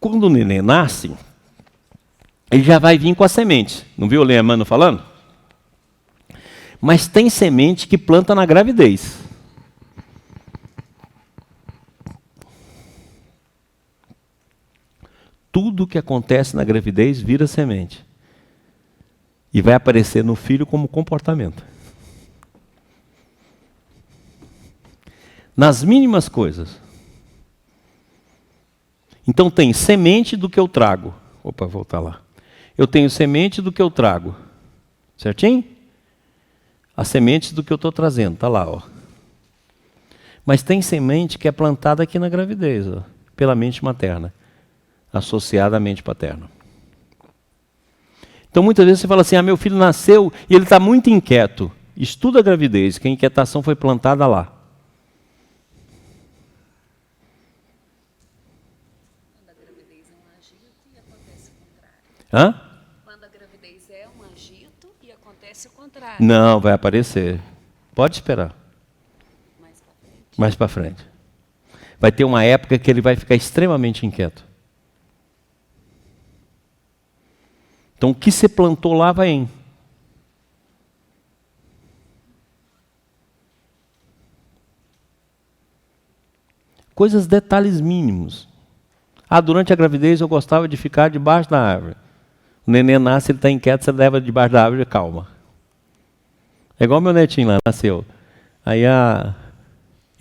Quando o neném nasce, ele já vai vir com a semente. Não viu o Leemano falando? Mas tem semente que planta na gravidez. Tudo que acontece na gravidez vira semente. E vai aparecer no filho como comportamento. Nas mínimas coisas. Então tem semente do que eu trago. Opa, vou voltar lá. Eu tenho semente do que eu trago. Certinho? As sementes do que eu estou trazendo, está lá, ó. Mas tem semente que é plantada aqui na gravidez, ó, pela mente materna, associada à mente paterna. Então muitas vezes você fala assim, meu filho nasceu e ele está muito inquieto. Estuda a gravidez, que a inquietação foi plantada lá. Quando a gravidez é um agito e acontece o contrário. Hã? Quando a gravidez é um agito e acontece o contrário. Não, vai aparecer. Pode esperar. Mais para frente. Vai ter uma época que ele vai ficar extremamente inquieto. Então, o que você plantou lá vai em. Coisas, detalhes mínimos. Durante a gravidez eu gostava de ficar debaixo da árvore. O neném nasce, ele está inquieto, você leva debaixo da árvore e calma. É igual meu netinho lá, nasceu. Aí ele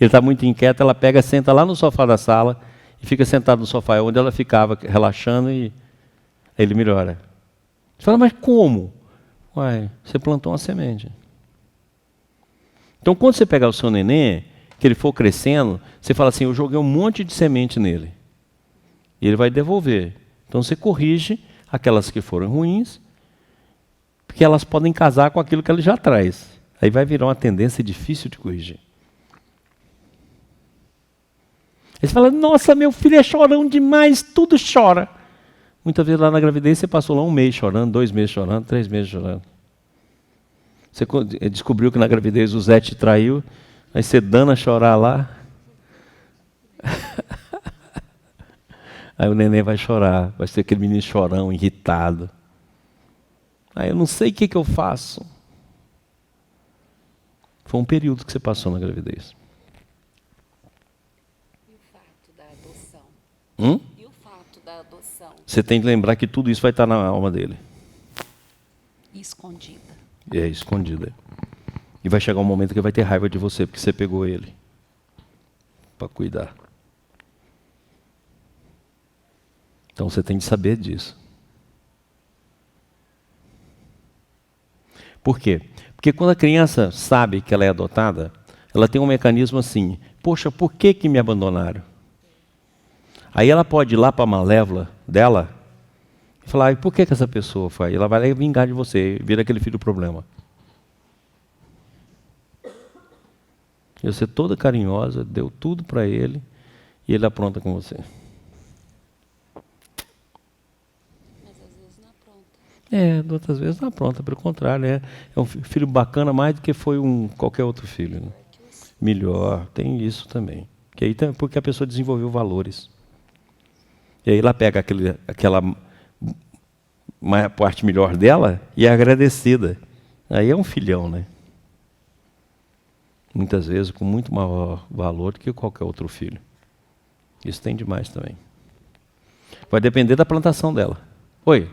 está muito inquieto, ela pega, senta lá no sofá da sala e fica sentado no sofá, onde ela ficava relaxando e aí ele melhora. Você fala, mas como? Uai, você plantou uma semente. Então, quando você pegar o seu neném, que ele for crescendo, você fala assim, eu joguei um monte de semente nele. E ele vai devolver. Então, você corrige aquelas que foram ruins, porque elas podem casar com aquilo que ele já traz. Aí vai virar uma tendência difícil de corrigir. Aí você fala, nossa, meu filho é chorão demais, tudo chora. Muitas vezes lá na gravidez você passou lá 1 mês chorando, 2 meses chorando, 3 meses chorando. Você descobriu que na gravidez o Zé te traiu, aí você dando a chorar lá. Aí o neném vai chorar, vai ser aquele menino chorão, irritado. Aí eu não sei o que eu faço. Foi um período que você passou na gravidez. E o fato da adoção? E o fato da adoção? Você tem que lembrar que tudo isso vai estar na alma dele. Escondida. É, escondida. E vai chegar um momento que vai ter raiva de você, porque você pegou ele para cuidar. Então você tem que saber disso. Por quê? Porque quando a criança sabe que ela é adotada, ela tem um mecanismo assim, poxa, por que me abandonaram? Aí ela pode ir lá para a malévola dela e falar, por que essa pessoa foi? Ela vai lá e vingar de você, vira aquele filho problema. E você toda carinhosa, deu tudo para ele e ele apronta com você. Outras vezes não apronta, pelo contrário, é um filho bacana mais do que foi qualquer outro filho. Né? Melhor, tem isso também. Que aí, porque a pessoa desenvolveu valores. E aí ela pega aquela parte melhor dela e é agradecida. Aí é um filhão, né? Muitas vezes com muito maior valor do que qualquer outro filho. Isso tem demais também. Vai depender da plantação dela. Oi?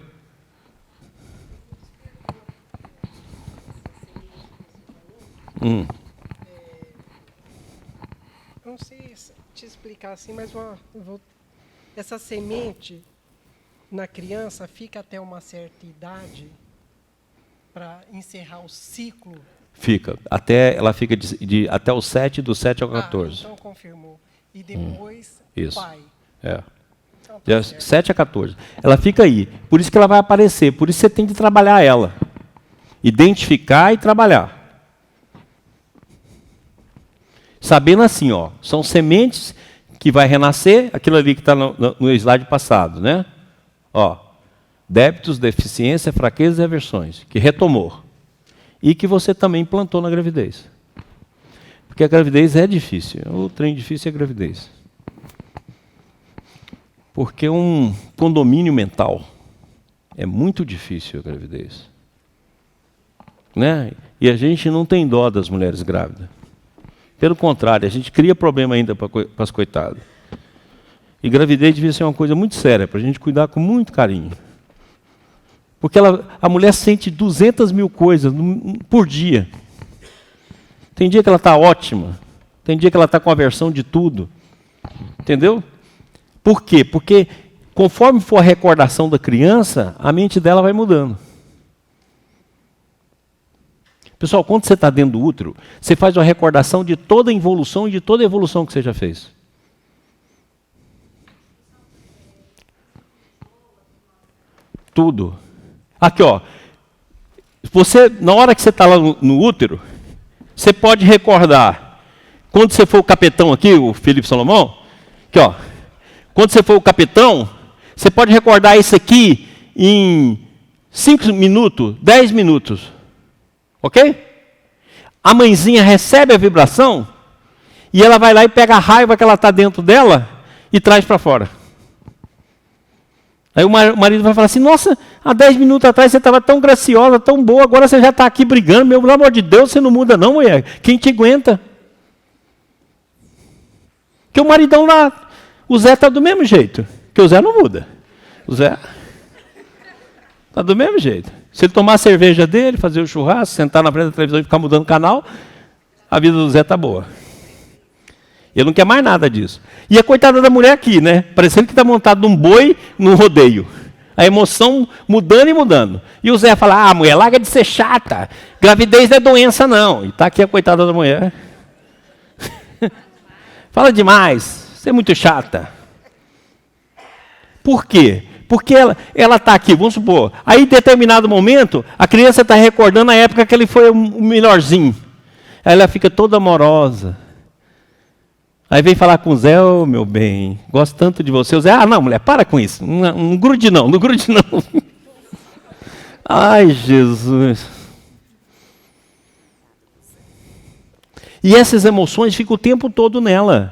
Não sei te explicar assim, mas essa semente na criança fica até uma certa idade para encerrar o ciclo? Fica. Ela fica até os 7, do 7 ao 14. Então confirmou. E depois, isso. pai. Então, de 7 a 14. Ela fica aí. Por isso que ela vai aparecer. Por isso você tem que trabalhar ela. Identificar e trabalhar. Sabendo assim, são sementes que vai renascer, aquilo ali que está no slide passado, né? Débitos, deficiência, fraquezas e aversões, que retomou. E que você também plantou na gravidez. Porque a gravidez é difícil. O trem difícil é a gravidez. Porque um condomínio mental é muito difícil a gravidez. Né? E a gente não tem dó das mulheres grávidas. Pelo contrário, a gente cria problema ainda para as coitadas. E gravidez devia ser uma coisa muito séria, para a gente cuidar com muito carinho. Porque a mulher sente 200 mil coisas por dia. Tem dia que ela está ótima, tem dia que ela está com aversão de tudo. Entendeu? Por quê? Porque conforme for a recordação da criança, a mente dela vai mudando. Pessoal, quando você está dentro do útero, você faz uma recordação de toda a involução e de toda a evolução que você já fez. Tudo. Aqui, você, na hora que você está lá no útero, você pode recordar, quando você for o capitão aqui, o Felipe Salomão, aqui, quando você for o capitão, você pode recordar isso aqui em 5 minutos, 10 minutos. Ok? A mãezinha recebe a vibração e ela vai lá e pega a raiva que ela está dentro dela e traz para fora. Aí o marido vai falar assim, nossa, há 10 minutos atrás você estava tão graciosa, tão boa, agora você já está aqui brigando, pelo amor de Deus, você não muda não, mulher. Quem te aguenta? Porque o maridão lá, o Zé está do mesmo jeito, porque o Zé não muda. O Zé está do mesmo jeito. Se ele tomar a cerveja dele, fazer o churrasco, sentar na frente da televisão e ficar mudando o canal, a vida do Zé está boa. Ele não quer mais nada disso. E a coitada da mulher aqui, né? Parecendo que está montado num boi, num rodeio. A emoção mudando e mudando. E o Zé fala, mulher, larga de ser chata. Gravidez não é doença, não. E está aqui a coitada da mulher. Fala demais. Você é muito chata. Por quê? Porque ela está aqui, vamos supor. Aí, em determinado momento, a criança está recordando a época que ele foi o melhorzinho. Aí ela fica toda amorosa. Aí vem falar com o Zé, meu bem, gosto tanto de você. O Zé, não, mulher, para com isso. Não grude não, não grude não. Ai, Jesus. E essas emoções ficam o tempo todo nela.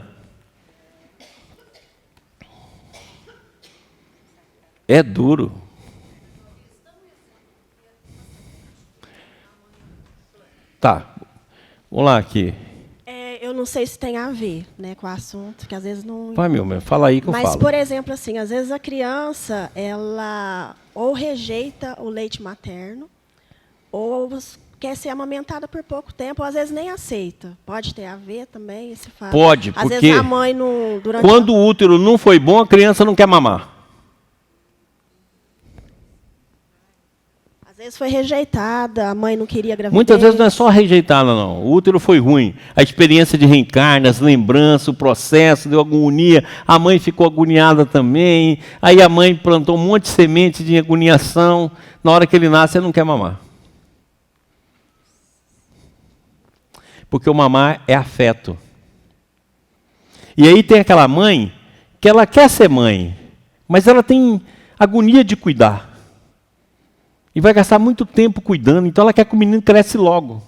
É duro. Tá, vamos lá aqui. Eu não sei se tem a ver, né, com o assunto, que às vezes não... Vai, meu, fala aí que eu falo. Mas, por exemplo, assim, às vezes a criança, ela ou rejeita o leite materno, ou quer ser amamentada por pouco tempo, ou às vezes nem aceita. Pode ter a ver também esse fato? Pode, às porque vezes a mãe não... Quando o útero não foi bom, a criança não quer mamar. Às vezes foi rejeitada, a mãe não queria gravidez. Muitas vezes não é só rejeitada, não. O útero foi ruim. A experiência de reencarne, as lembranças, o processo, deu agonia. A mãe ficou agoniada também. Aí a mãe plantou um monte de semente de agoniação. Na hora que ele nasce, ele não quer mamar. Porque o mamar é afeto. E aí tem aquela mãe que ela quer ser mãe, mas ela tem agonia de cuidar. E vai gastar muito tempo cuidando, então ela quer que o menino cresça logo.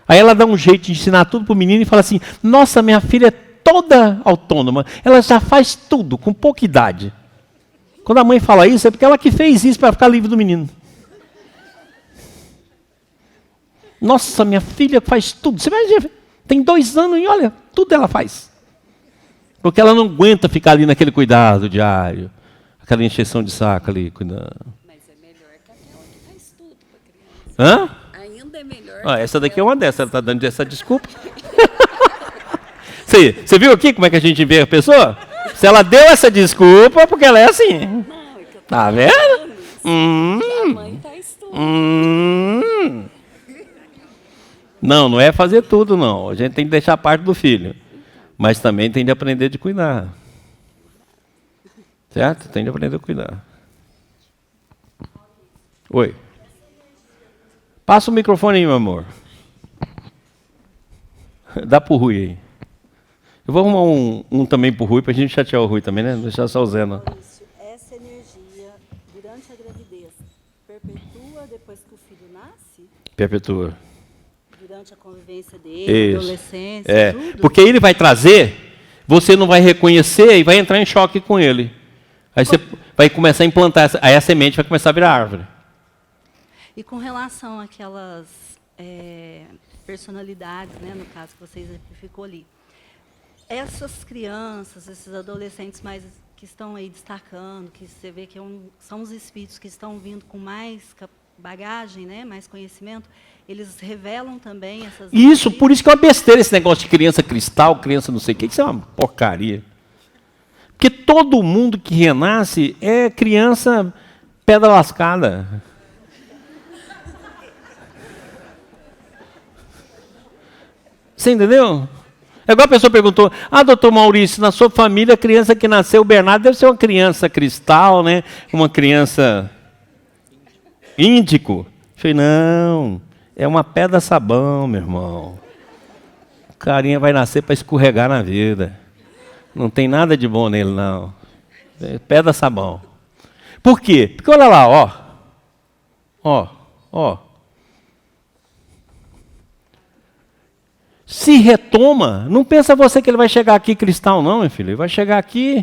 Aí ela dá um jeito de ensinar tudo para o menino e fala assim, nossa, minha filha é toda autônoma, ela já faz tudo, com pouca idade. Quando a mãe fala isso, é porque ela que fez isso para ficar livre do menino. Nossa, minha filha faz tudo. Você vai ver, tem 2 anos e olha, tudo ela faz. Porque ela não aguenta ficar ali naquele cuidado diário, aquela encheção de saco ali, cuidando. Hã? Ainda é melhor. Essa daqui é uma dessas, ela está dando essa desculpa. Você viu aqui como é que a gente vê a pessoa? Se ela deu essa desculpa, porque ela é assim. Não, é que eu tô Tá vendo? a mãe está estudando. Não é fazer tudo, não. A gente tem que deixar parte do filho. Mas também tem de aprender de cuidar. Certo? Tem de aprender a cuidar. Oi. Passa o microfone aí, meu amor. Dá pro Rui aí. Eu vou arrumar um também pro Rui, pra gente chatear o Rui também, né? Não deixar só o Zé, não. Essa energia, durante a gravidez, perpetua depois que o filho nasce? Perpetua. Durante a convivência dele, adolescência, tudo? Porque ele vai trazer, você não vai reconhecer e vai entrar em choque com ele. Aí você vai começar a implantar, aí a semente vai começar a virar árvore. E com relação àquelas personalidades, né, no caso que você exemplificou ali, essas crianças, esses adolescentes mais que estão aí destacando, que você vê que são os espíritos que estão vindo com mais bagagem, né, mais conhecimento, eles revelam também essas... Isso, por isso que é uma besteira esse negócio de criança cristal, criança não sei o quê, isso é uma porcaria. Porque todo mundo que renasce é criança pedra lascada. Você entendeu? É igual a pessoa perguntou, doutor Maurício, na sua família a criança que nasceu, o Bernardo, deve ser uma criança cristal, né? Uma criança índico. Eu falei, não, é uma pedra sabão, meu irmão. O carinha vai nascer para escorregar na vida. Não tem nada de bom nele, não. É pedra sabão. Por quê? Porque olha lá, ó. Se retoma, não pensa você que ele vai chegar aqui cristal, não, meu filho. Ele vai chegar aqui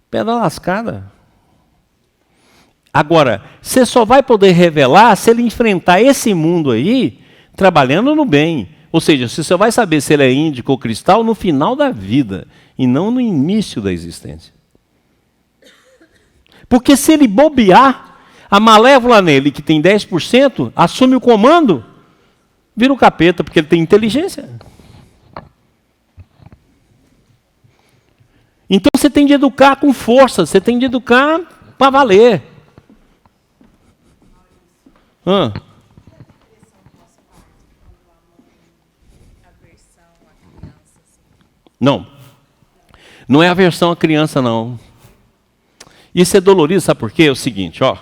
pedra lascada. Agora, você só vai poder revelar se ele enfrentar esse mundo aí trabalhando no bem. Ou seja, você só vai saber se ele é índico ou cristal no final da vida e não no início da existência. Porque se ele bobear, a malévola nele, que tem 10%, assume o comando, vira o capeta, porque ele tem inteligência. Então você tem de educar com força, você tem de educar para valer. Não. Não é aversão à criança, não. Isso é dolorido, sabe por quê? É o seguinte, ó.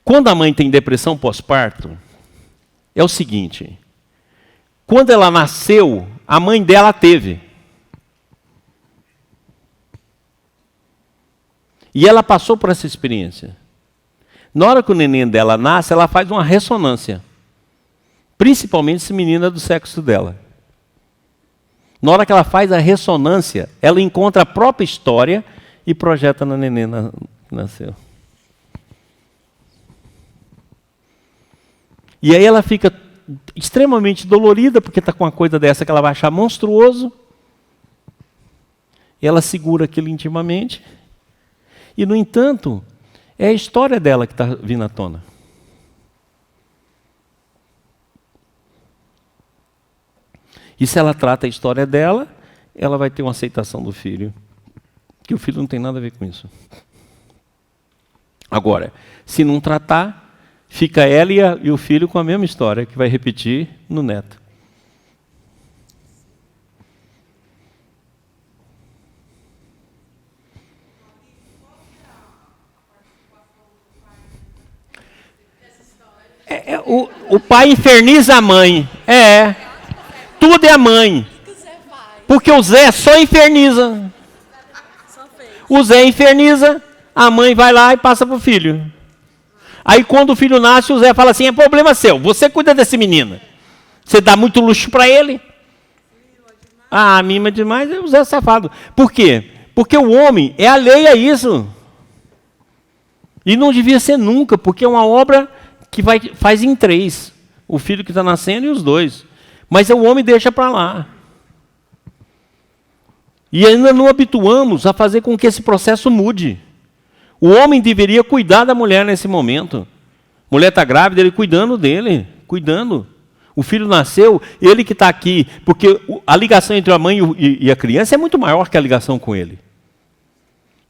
Quando a mãe tem depressão pós-parto, é o seguinte. Quando ela nasceu, a mãe dela teve. E ela passou por essa experiência. Na hora que o neném dela nasce, ela faz uma ressonância. Principalmente se menina do sexo dela. Na hora que ela faz a ressonância, ela encontra a própria história e projeta na neném que nasceu. E aí ela fica extremamente dolorida, porque está com uma coisa dessa que ela vai achar monstruoso. E ela segura aquilo intimamente. E, no entanto, é a história dela que está vindo à tona. E se ela trata a história dela, ela vai ter uma aceitação do filho. Que o filho não tem nada a ver com isso. Agora, se não tratar, fica ela e o filho com a mesma história, que vai repetir no neto. O pai inferniza a mãe. Tudo é a mãe. Porque o Zé só inferniza. O Zé inferniza, a mãe vai lá e passa para o filho. Aí quando o filho nasce, o Zé fala assim, é problema seu, você cuida desse menino. Você dá muito luxo para ele. Mima demais, o Zé é safado. Por quê? Porque o homem é alheio a isso. E não devia ser nunca, porque é uma obra que faz em 3. O filho que está nascendo e os 2. Mas o homem deixa para lá. E ainda não habituamos a fazer com que esse processo mude. O homem deveria cuidar da mulher nesse momento. A mulher está grávida, ele cuidando dele, cuidando. O filho nasceu, ele que está aqui, porque a ligação entre a mãe e a criança é muito maior que a ligação com ele.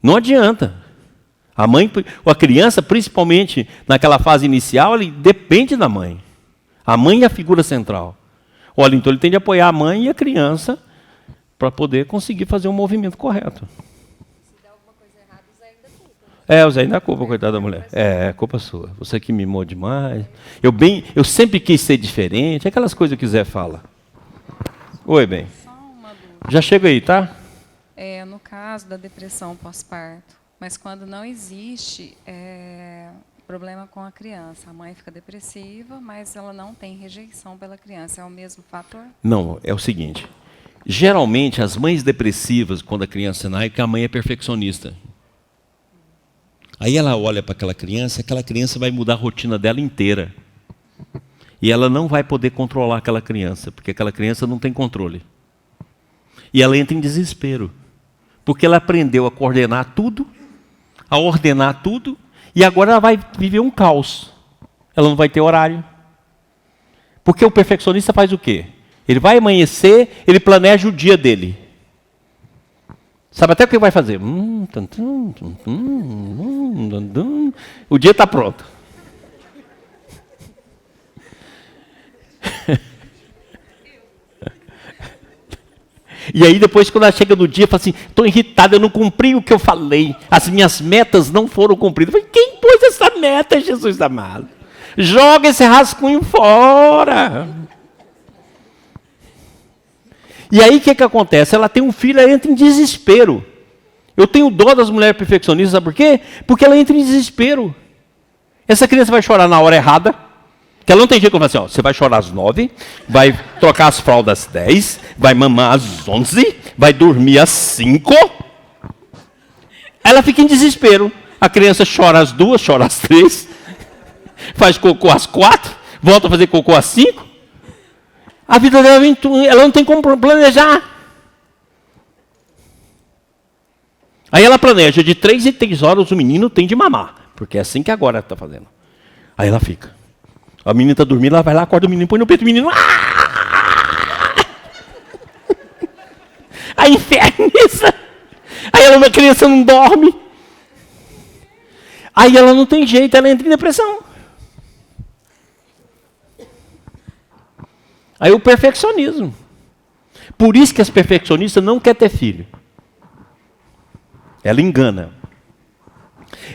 Não adianta. A mãe, a criança, principalmente naquela fase inicial, ele depende da mãe. A mãe é a figura central. Olha, então ele tem de apoiar a mãe e a criança para poder conseguir fazer um movimento correto. Se der alguma coisa errada, o Zé ainda culpa. O Zé ainda culpa, coitada da mulher. É culpa sua. Você que mimou demais. Eu sempre quis ser diferente. Aquelas coisas que o Zé fala. Oi, bem. Só uma dúvida. Já chega aí, tá? No caso da depressão pós-parto, mas quando não existe problema com a criança, a mãe fica depressiva, mas ela não tem rejeição pela criança, é o mesmo fator? Não, é o seguinte. Geralmente, as mães depressivas, quando a criança nasce, que a mãe é perfeccionista. Aí ela olha para aquela criança vai mudar a rotina dela inteira. E ela não vai poder controlar aquela criança, porque aquela criança não tem controle. E ela entra em desespero, porque ela aprendeu a coordenar tudo, a ordenar tudo, e agora ela vai viver um caos. Ela não vai ter horário. Porque o perfeccionista faz o quê? Ele vai amanhecer, ele planeja o dia dele. Sabe até o que ele vai fazer? O dia está pronto. E aí depois, quando ela chega no dia, fala assim, estou irritada, eu não cumpri o que eu falei. As minhas metas não foram cumpridas. Eu falei, quem pôs essa meta, Jesus amado? Joga esse rascunho fora. E aí o que acontece? Ela tem um filho, ela entra em desespero. Eu tenho dó das mulheres perfeccionistas, sabe por quê? Porque ela entra em desespero. Essa criança vai chorar na hora errada, que ela não tem jeito de falar assim, ó, você vai chorar às 9, vai trocar as fraldas às 10, vai mamar às 11, vai dormir às 5. Ela fica em desespero. A criança chora às 2, chora às 3, faz cocô às 4, volta a fazer cocô às 5. A vida dela, ela não tem como planejar. Aí ela planeja, de 3 em 3 horas o menino tem de mamar, porque é assim que agora está fazendo. Aí ela fica. A menina está dormindo, ela vai lá, acorda o menino, põe no peito do menino. Aí inferniza. Aí a criança não dorme. Aí ela não tem jeito, ela entra em depressão. Aí o perfeccionismo. Por isso que as perfeccionistas não querem ter filho. Ela engana.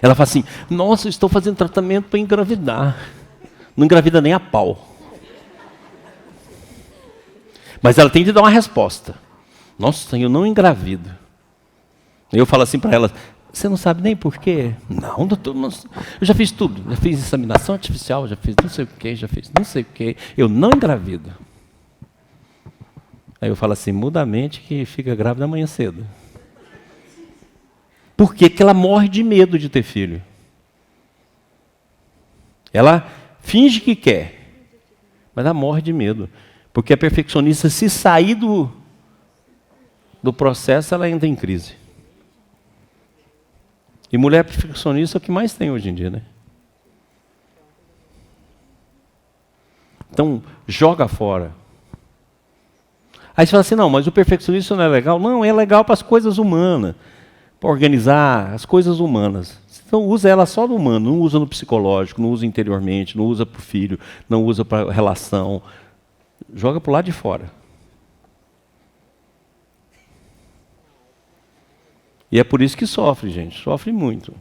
Ela fala assim, nossa, eu estou fazendo tratamento para engravidar. Não engravida nem a pau. Mas ela tem de dar uma resposta. Nossa, eu não engravido. Eu falo assim para ela, você não sabe nem por quê? Não, doutor, eu já fiz tudo. Já fiz inseminação artificial, já fiz não sei o quê, já fiz não sei o quê. Eu não engravido. Aí eu falo assim, muda a mente que fica grávida amanhã cedo. Por quê? Porque ela morre de medo de ter filho. Ela finge que quer, mas ela morre de medo. Porque a perfeccionista, se sair do processo, ela entra em crise. E mulher perfeccionista é o que mais tem hoje em dia, né? Então, joga fora. Aí você fala assim, não, mas o perfeccionista não é legal? Não, é legal para as coisas humanas. Para organizar as coisas humanas. Então usa ela só no humano, não usa no psicológico, não usa interiormente, não usa para o filho, não usa para relação. Joga para o lado de fora. E é por isso que sofre, gente. Sofre muito.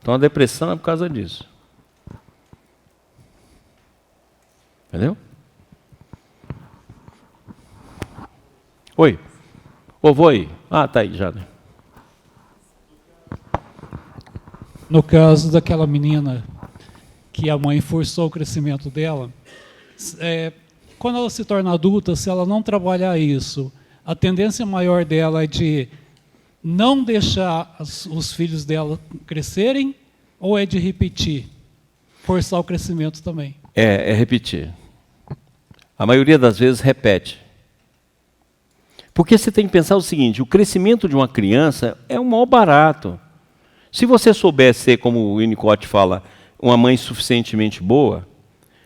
Então a depressão é por causa disso. Entendeu? Oi. Ô, vou aí. Ah, tá aí já. No caso daquela menina que a mãe forçou o crescimento dela, quando ela se torna adulta, se ela não trabalhar isso, a tendência maior dela é de não deixar os filhos dela crescerem ou é de repetir? Forçar o crescimento também? É repetir. A maioria das vezes repete. Porque você tem que pensar o seguinte, o crescimento de uma criança é um mal barato. Se você souber ser, como o Winnicott fala, uma mãe suficientemente boa,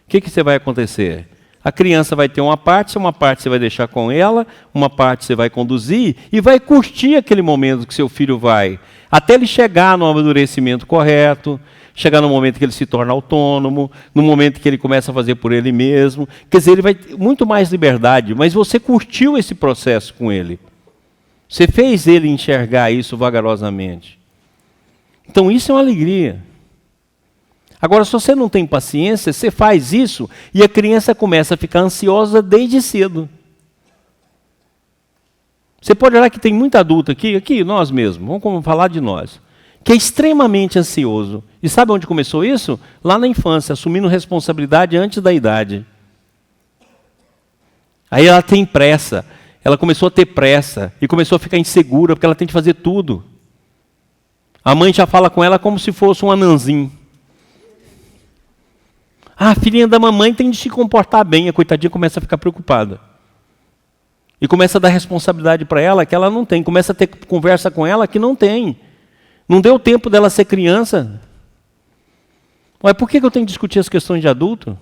o que você vai acontecer? A criança vai ter uma parte você vai deixar com ela, uma parte você vai conduzir e vai curtir aquele momento que seu filho vai, até ele chegar no amadurecimento correto, chegar no momento que ele se torna autônomo, no momento que ele começa a fazer por ele mesmo. Quer dizer, ele vai ter muito mais liberdade, mas você curtiu esse processo com ele. Você fez ele enxergar isso vagarosamente. Então isso é uma alegria. Agora, se você não tem paciência, você faz isso e a criança começa a ficar ansiosa desde cedo. Você pode olhar que tem muita adulta aqui nós mesmos, vamos falar de nós, que é extremamente ansioso. E sabe onde começou isso? Lá na infância, assumindo responsabilidade antes da idade. Aí ela tem pressa, ela começou a ter pressa e começou a ficar insegura porque ela tem que fazer tudo. A mãe já fala com ela como se fosse um anãzinho. Ah, a filhinha da mamãe tem de se comportar bem. A coitadinha começa a ficar preocupada. E começa a dar responsabilidade para ela que ela não tem. Começa a ter conversa com ela que não tem. Não deu tempo dela ser criança. Mas por que eu tenho que discutir as questões de adulto?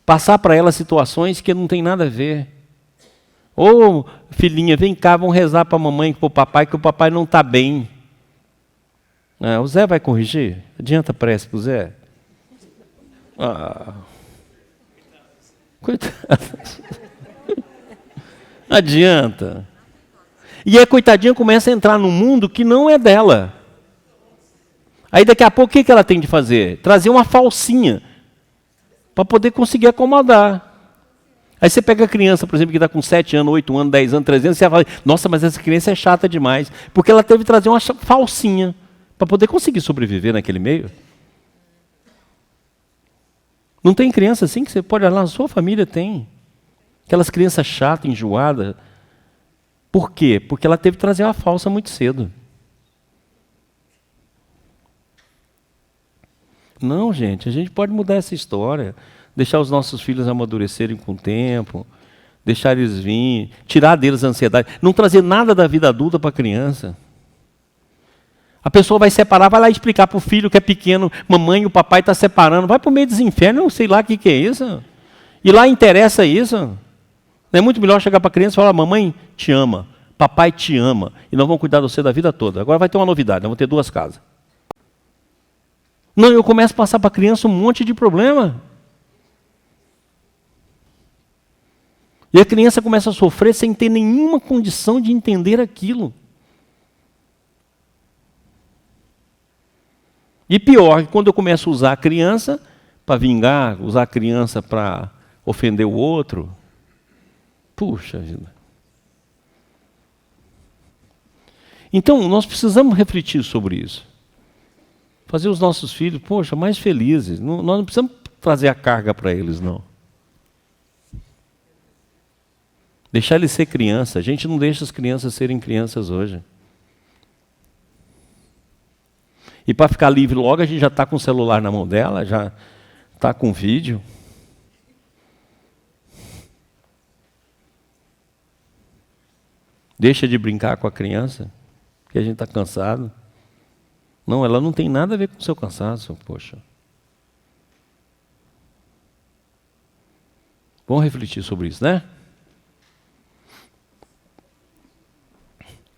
Passar para ela situações que não tem nada a ver. Ô, filhinha, vem cá, vamos rezar para a mamãe e para o papai, que o papai não está bem. O Zé vai corrigir? Adianta pressa para o Zé? Coitado. Adianta. E a coitadinha começa a entrar num mundo que não é dela. Aí daqui a pouco o que ela tem de fazer? Trazer uma falsinha para poder conseguir acomodar. Aí você pega a criança, por exemplo, que está com 7 anos, 8 anos, 10 anos, 13 anos, e você fala, nossa, mas essa criança é chata demais. Porque ela teve que trazer uma falsinha para poder conseguir sobreviver naquele meio. Não tem criança assim que você pode olhar, na sua família tem. Aquelas crianças chatas, enjoadas. Por quê? Porque ela teve que trazer uma falsa muito cedo. Não, gente, a gente pode mudar essa história, deixar os nossos filhos amadurecerem com o tempo, deixar eles virem, tirar deles a ansiedade, não trazer nada da vida adulta para a criança. A pessoa vai separar, vai lá explicar para o filho que é pequeno, mamãe e o papai estão separando, vai para o meio dos infernos, eu sei lá o que é isso. E lá interessa isso. Não é muito melhor chegar para a criança e falar, mamãe te ama, papai te ama, e nós vamos cuidar de você da vida toda. Agora vai ter uma novidade, nós vamos ter 2 casas. Não, eu começo a passar para a criança um monte de problema. E a criança começa a sofrer sem ter nenhuma condição de entender aquilo. E pior, quando eu começo a usar a criança para vingar, usar a criança para ofender o outro, puxa vida. Então, nós precisamos refletir sobre isso. Fazer os nossos filhos, poxa, mais felizes. Nós não precisamos trazer a carga para eles, não. Deixar eles ser criança. A gente não deixa as crianças serem crianças hoje. E para ficar livre logo, a gente já está com o celular na mão dela, já está com vídeo. Deixa de brincar com a criança, porque a gente está cansado. Não, ela não tem nada a ver com o seu cansaço, poxa. Vamos refletir sobre isso, né?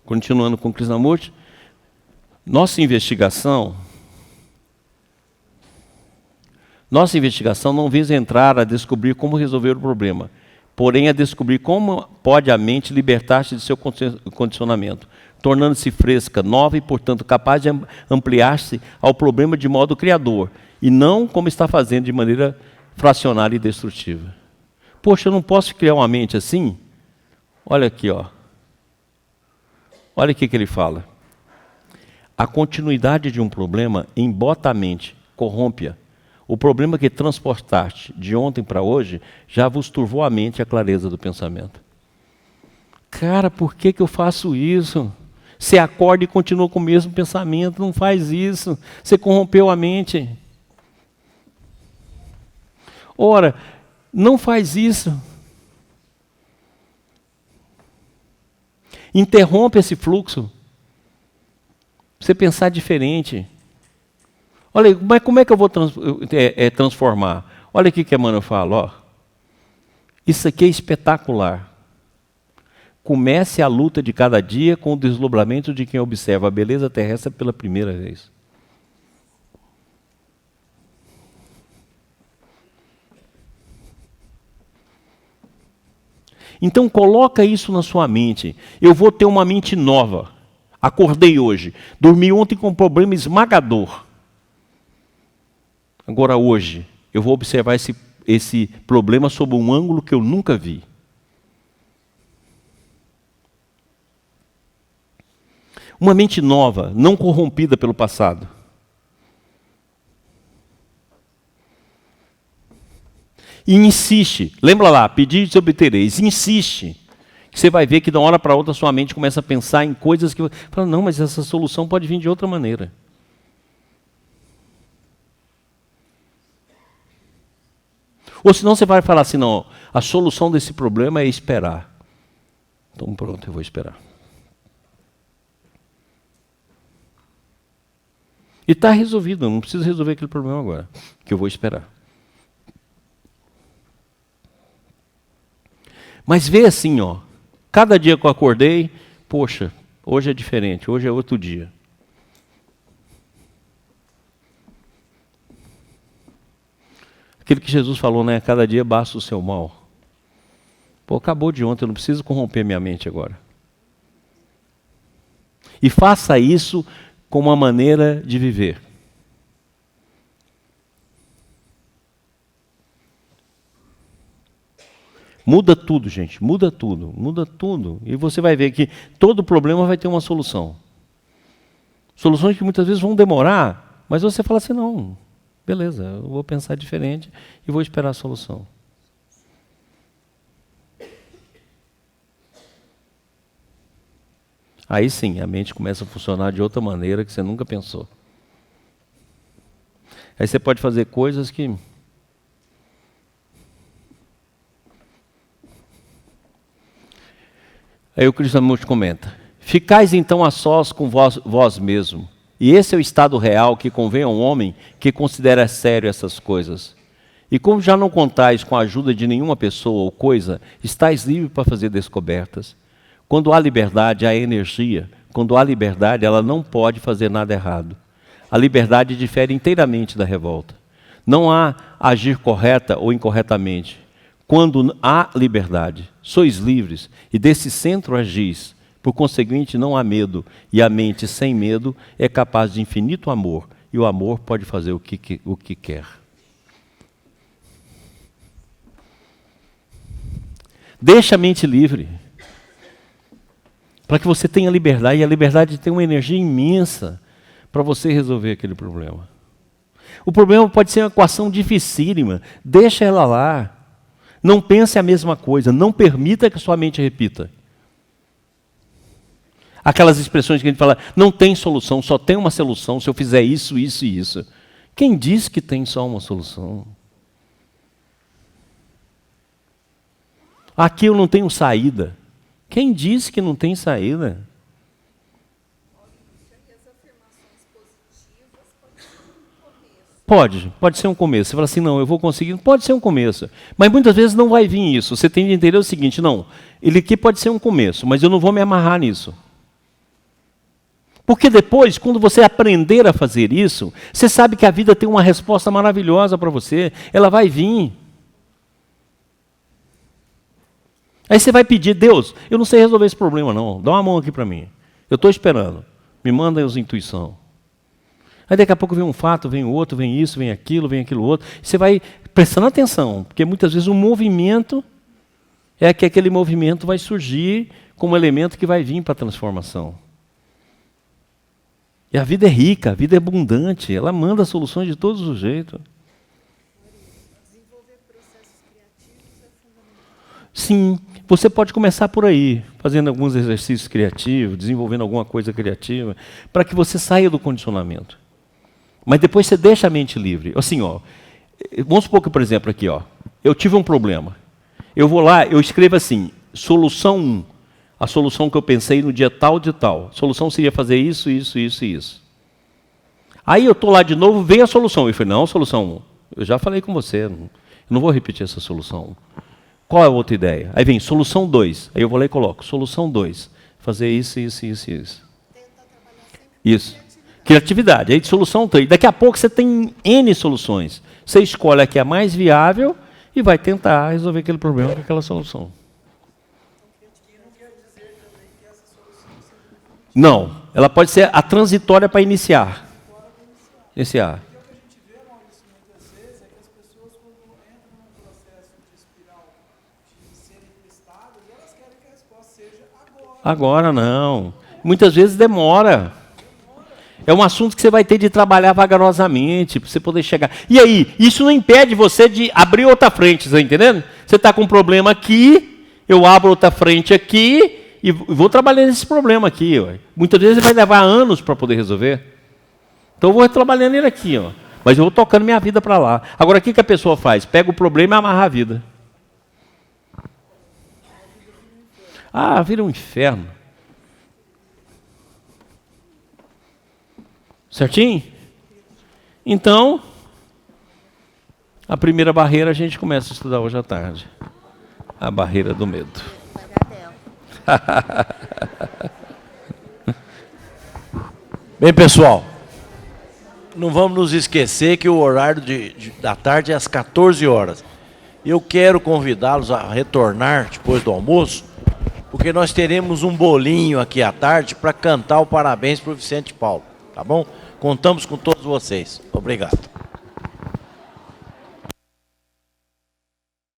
Continuando com Krishnamurti, nossa investigação não visa entrar a descobrir como resolver o problema, porém a descobrir como pode a mente libertar-se de seu condicionamento, tornando-se fresca, nova e, portanto, capaz de ampliar-se ao problema de modo criador, e não como está fazendo de maneira fracionária e destrutiva. Poxa, eu não posso criar uma mente assim? Olha aqui, ó. Olha o que ele fala. A continuidade de um problema embota a mente, corrompe-a. O problema que transportaste de ontem para hoje já vos turvou a mente e a clareza do pensamento. Cara, por que eu faço isso? Você acorda e continua com o mesmo pensamento, não faz isso. Você corrompeu a mente. Ora, não faz isso. Interrompe esse fluxo. Você pensar diferente. Olha, mas como é que eu vou transformar? Olha aqui que a Emmanuel fala, ó. Isso aqui é espetacular. Comece a luta de cada dia com o desdobramento de quem observa a beleza terrestre pela primeira vez. Então coloca isso na sua mente. Eu vou ter uma mente nova. Acordei hoje. Dormi ontem com um problema esmagador. Agora hoje, eu vou observar esse problema sob um ângulo que eu nunca vi. Uma mente nova, não corrompida pelo passado. E insiste, lembra lá, pedis e obtereis, insiste. Você vai ver que de uma hora para outra sua mente começa a pensar em coisas que... Fala, não, mas essa solução pode vir de outra maneira. Ou senão você vai falar assim, não, a solução desse problema é esperar. Então pronto, eu vou esperar. E está resolvido, eu não preciso resolver aquele problema agora, que eu vou esperar. Mas vê assim, ó, cada dia que eu acordei, poxa, hoje é diferente, hoje é outro dia. Aquilo que Jesus falou, né? Cada dia basta o seu mal. Pô, acabou de ontem, eu não preciso corromper minha mente agora. E faça isso como uma maneira de viver. Muda tudo, gente, muda tudo, muda tudo. E você vai ver que todo problema vai ter uma solução. Soluções que muitas vezes vão demorar, mas você fala assim, não, beleza, eu vou pensar diferente e vou esperar a solução. Aí sim, a mente começa a funcionar de outra maneira que você nunca pensou. Aí você pode fazer coisas que... Aí o Krishnamurti comenta: ficais então a sós com vós mesmo, e esse é o estado real que convém a um homem que considera sério essas coisas. E como já não contais com a ajuda de nenhuma pessoa ou coisa, estáis livre para fazer descobertas. Quando há liberdade, há energia. Quando há liberdade, ela não pode fazer nada errado. A liberdade difere inteiramente da revolta. Não há agir correta ou incorretamente. Quando há liberdade, sois livres, e desse centro agis. Por conseguinte, não há medo, e a mente sem medo é capaz de infinito amor, e o amor pode fazer o que quer. Deixa a mente livre, para que você tenha liberdade, e a liberdade tem uma energia imensa para você resolver aquele problema. O problema pode ser uma equação dificílima, deixa ela lá. Não pense a mesma coisa, não permita que a sua mente repita. Aquelas expressões que a gente fala, não tem solução, só tem uma solução se eu fizer isso, isso e isso. Quem diz que tem só uma solução? Aqui eu não tenho saída. Quem disse que não tem saída? Pode ser um começo. Você fala assim, não, eu vou conseguir. Pode ser um começo. Mas muitas vezes não vai vir isso. Você tem de entender o seguinte, não, ele aqui pode ser um começo, mas eu não vou me amarrar nisso. Porque depois, quando você aprender a fazer isso, você sabe que a vida tem uma resposta maravilhosa para você. Ela vai vir. Aí você vai pedir, Deus, eu não sei resolver esse problema não, dá uma mão aqui para mim. Eu estou esperando, me manda as intuições. Aí daqui a pouco vem um fato, vem outro, vem isso, vem aquilo outro. Você vai prestando atenção, porque muitas vezes o movimento é que aquele movimento vai surgir como elemento que vai vir para a transformação. E a vida é rica, a vida é abundante, ela manda soluções de todos os jeitos. Sim, você pode começar por aí, fazendo alguns exercícios criativos, desenvolvendo alguma coisa criativa, para que você saia do condicionamento. Mas depois você deixa a mente livre. Assim, ó, vamos supor que, por exemplo, aqui, ó, eu tive um problema. Eu vou lá, eu escrevo assim, solução 1. A solução que eu pensei no dia tal de tal. A solução seria fazer isso, isso, isso e isso. Aí eu estou lá de novo, vem a solução. Eu falei, não, solução 1. Eu já falei com você, eu não vou repetir essa solução 1. Qual é a outra ideia? Aí vem solução 2. Aí eu vou lá e coloco solução 2. Fazer isso, isso, isso e isso. Isso. Criatividade. Aí solução 3. Daqui a pouco você tem N soluções. Você escolhe a que é a mais viável e vai tentar resolver aquele problema com aquela solução. Não. Ela pode ser a transitória para iniciar. Iniciar. Agora não. Muitas vezes demora. É um assunto que você vai ter de trabalhar vagarosamente para você poder chegar. E aí, isso não impede você de abrir outra frente, você está entendendo? Você está com um problema aqui, eu abro outra frente aqui e vou trabalhando nesse problema aqui. Ó. Muitas vezes vai levar anos para poder resolver. Então eu vou trabalhando ele aqui, ó. Mas eu vou tocando minha vida para lá. Agora, o que a pessoa faz? Pega o problema e amarra a vida. Ah, vira um inferno. Certinho? Então, a primeira barreira a gente começa a estudar hoje à tarde. A barreira do medo. Bem, pessoal, não vamos nos esquecer que o horário da tarde é às 14 horas. Eu quero convidá-los a retornar depois do almoço, porque nós teremos um bolinho aqui à tarde para cantar o parabéns para o Vicente Paulo, tá bom? Contamos com todos vocês. Obrigado.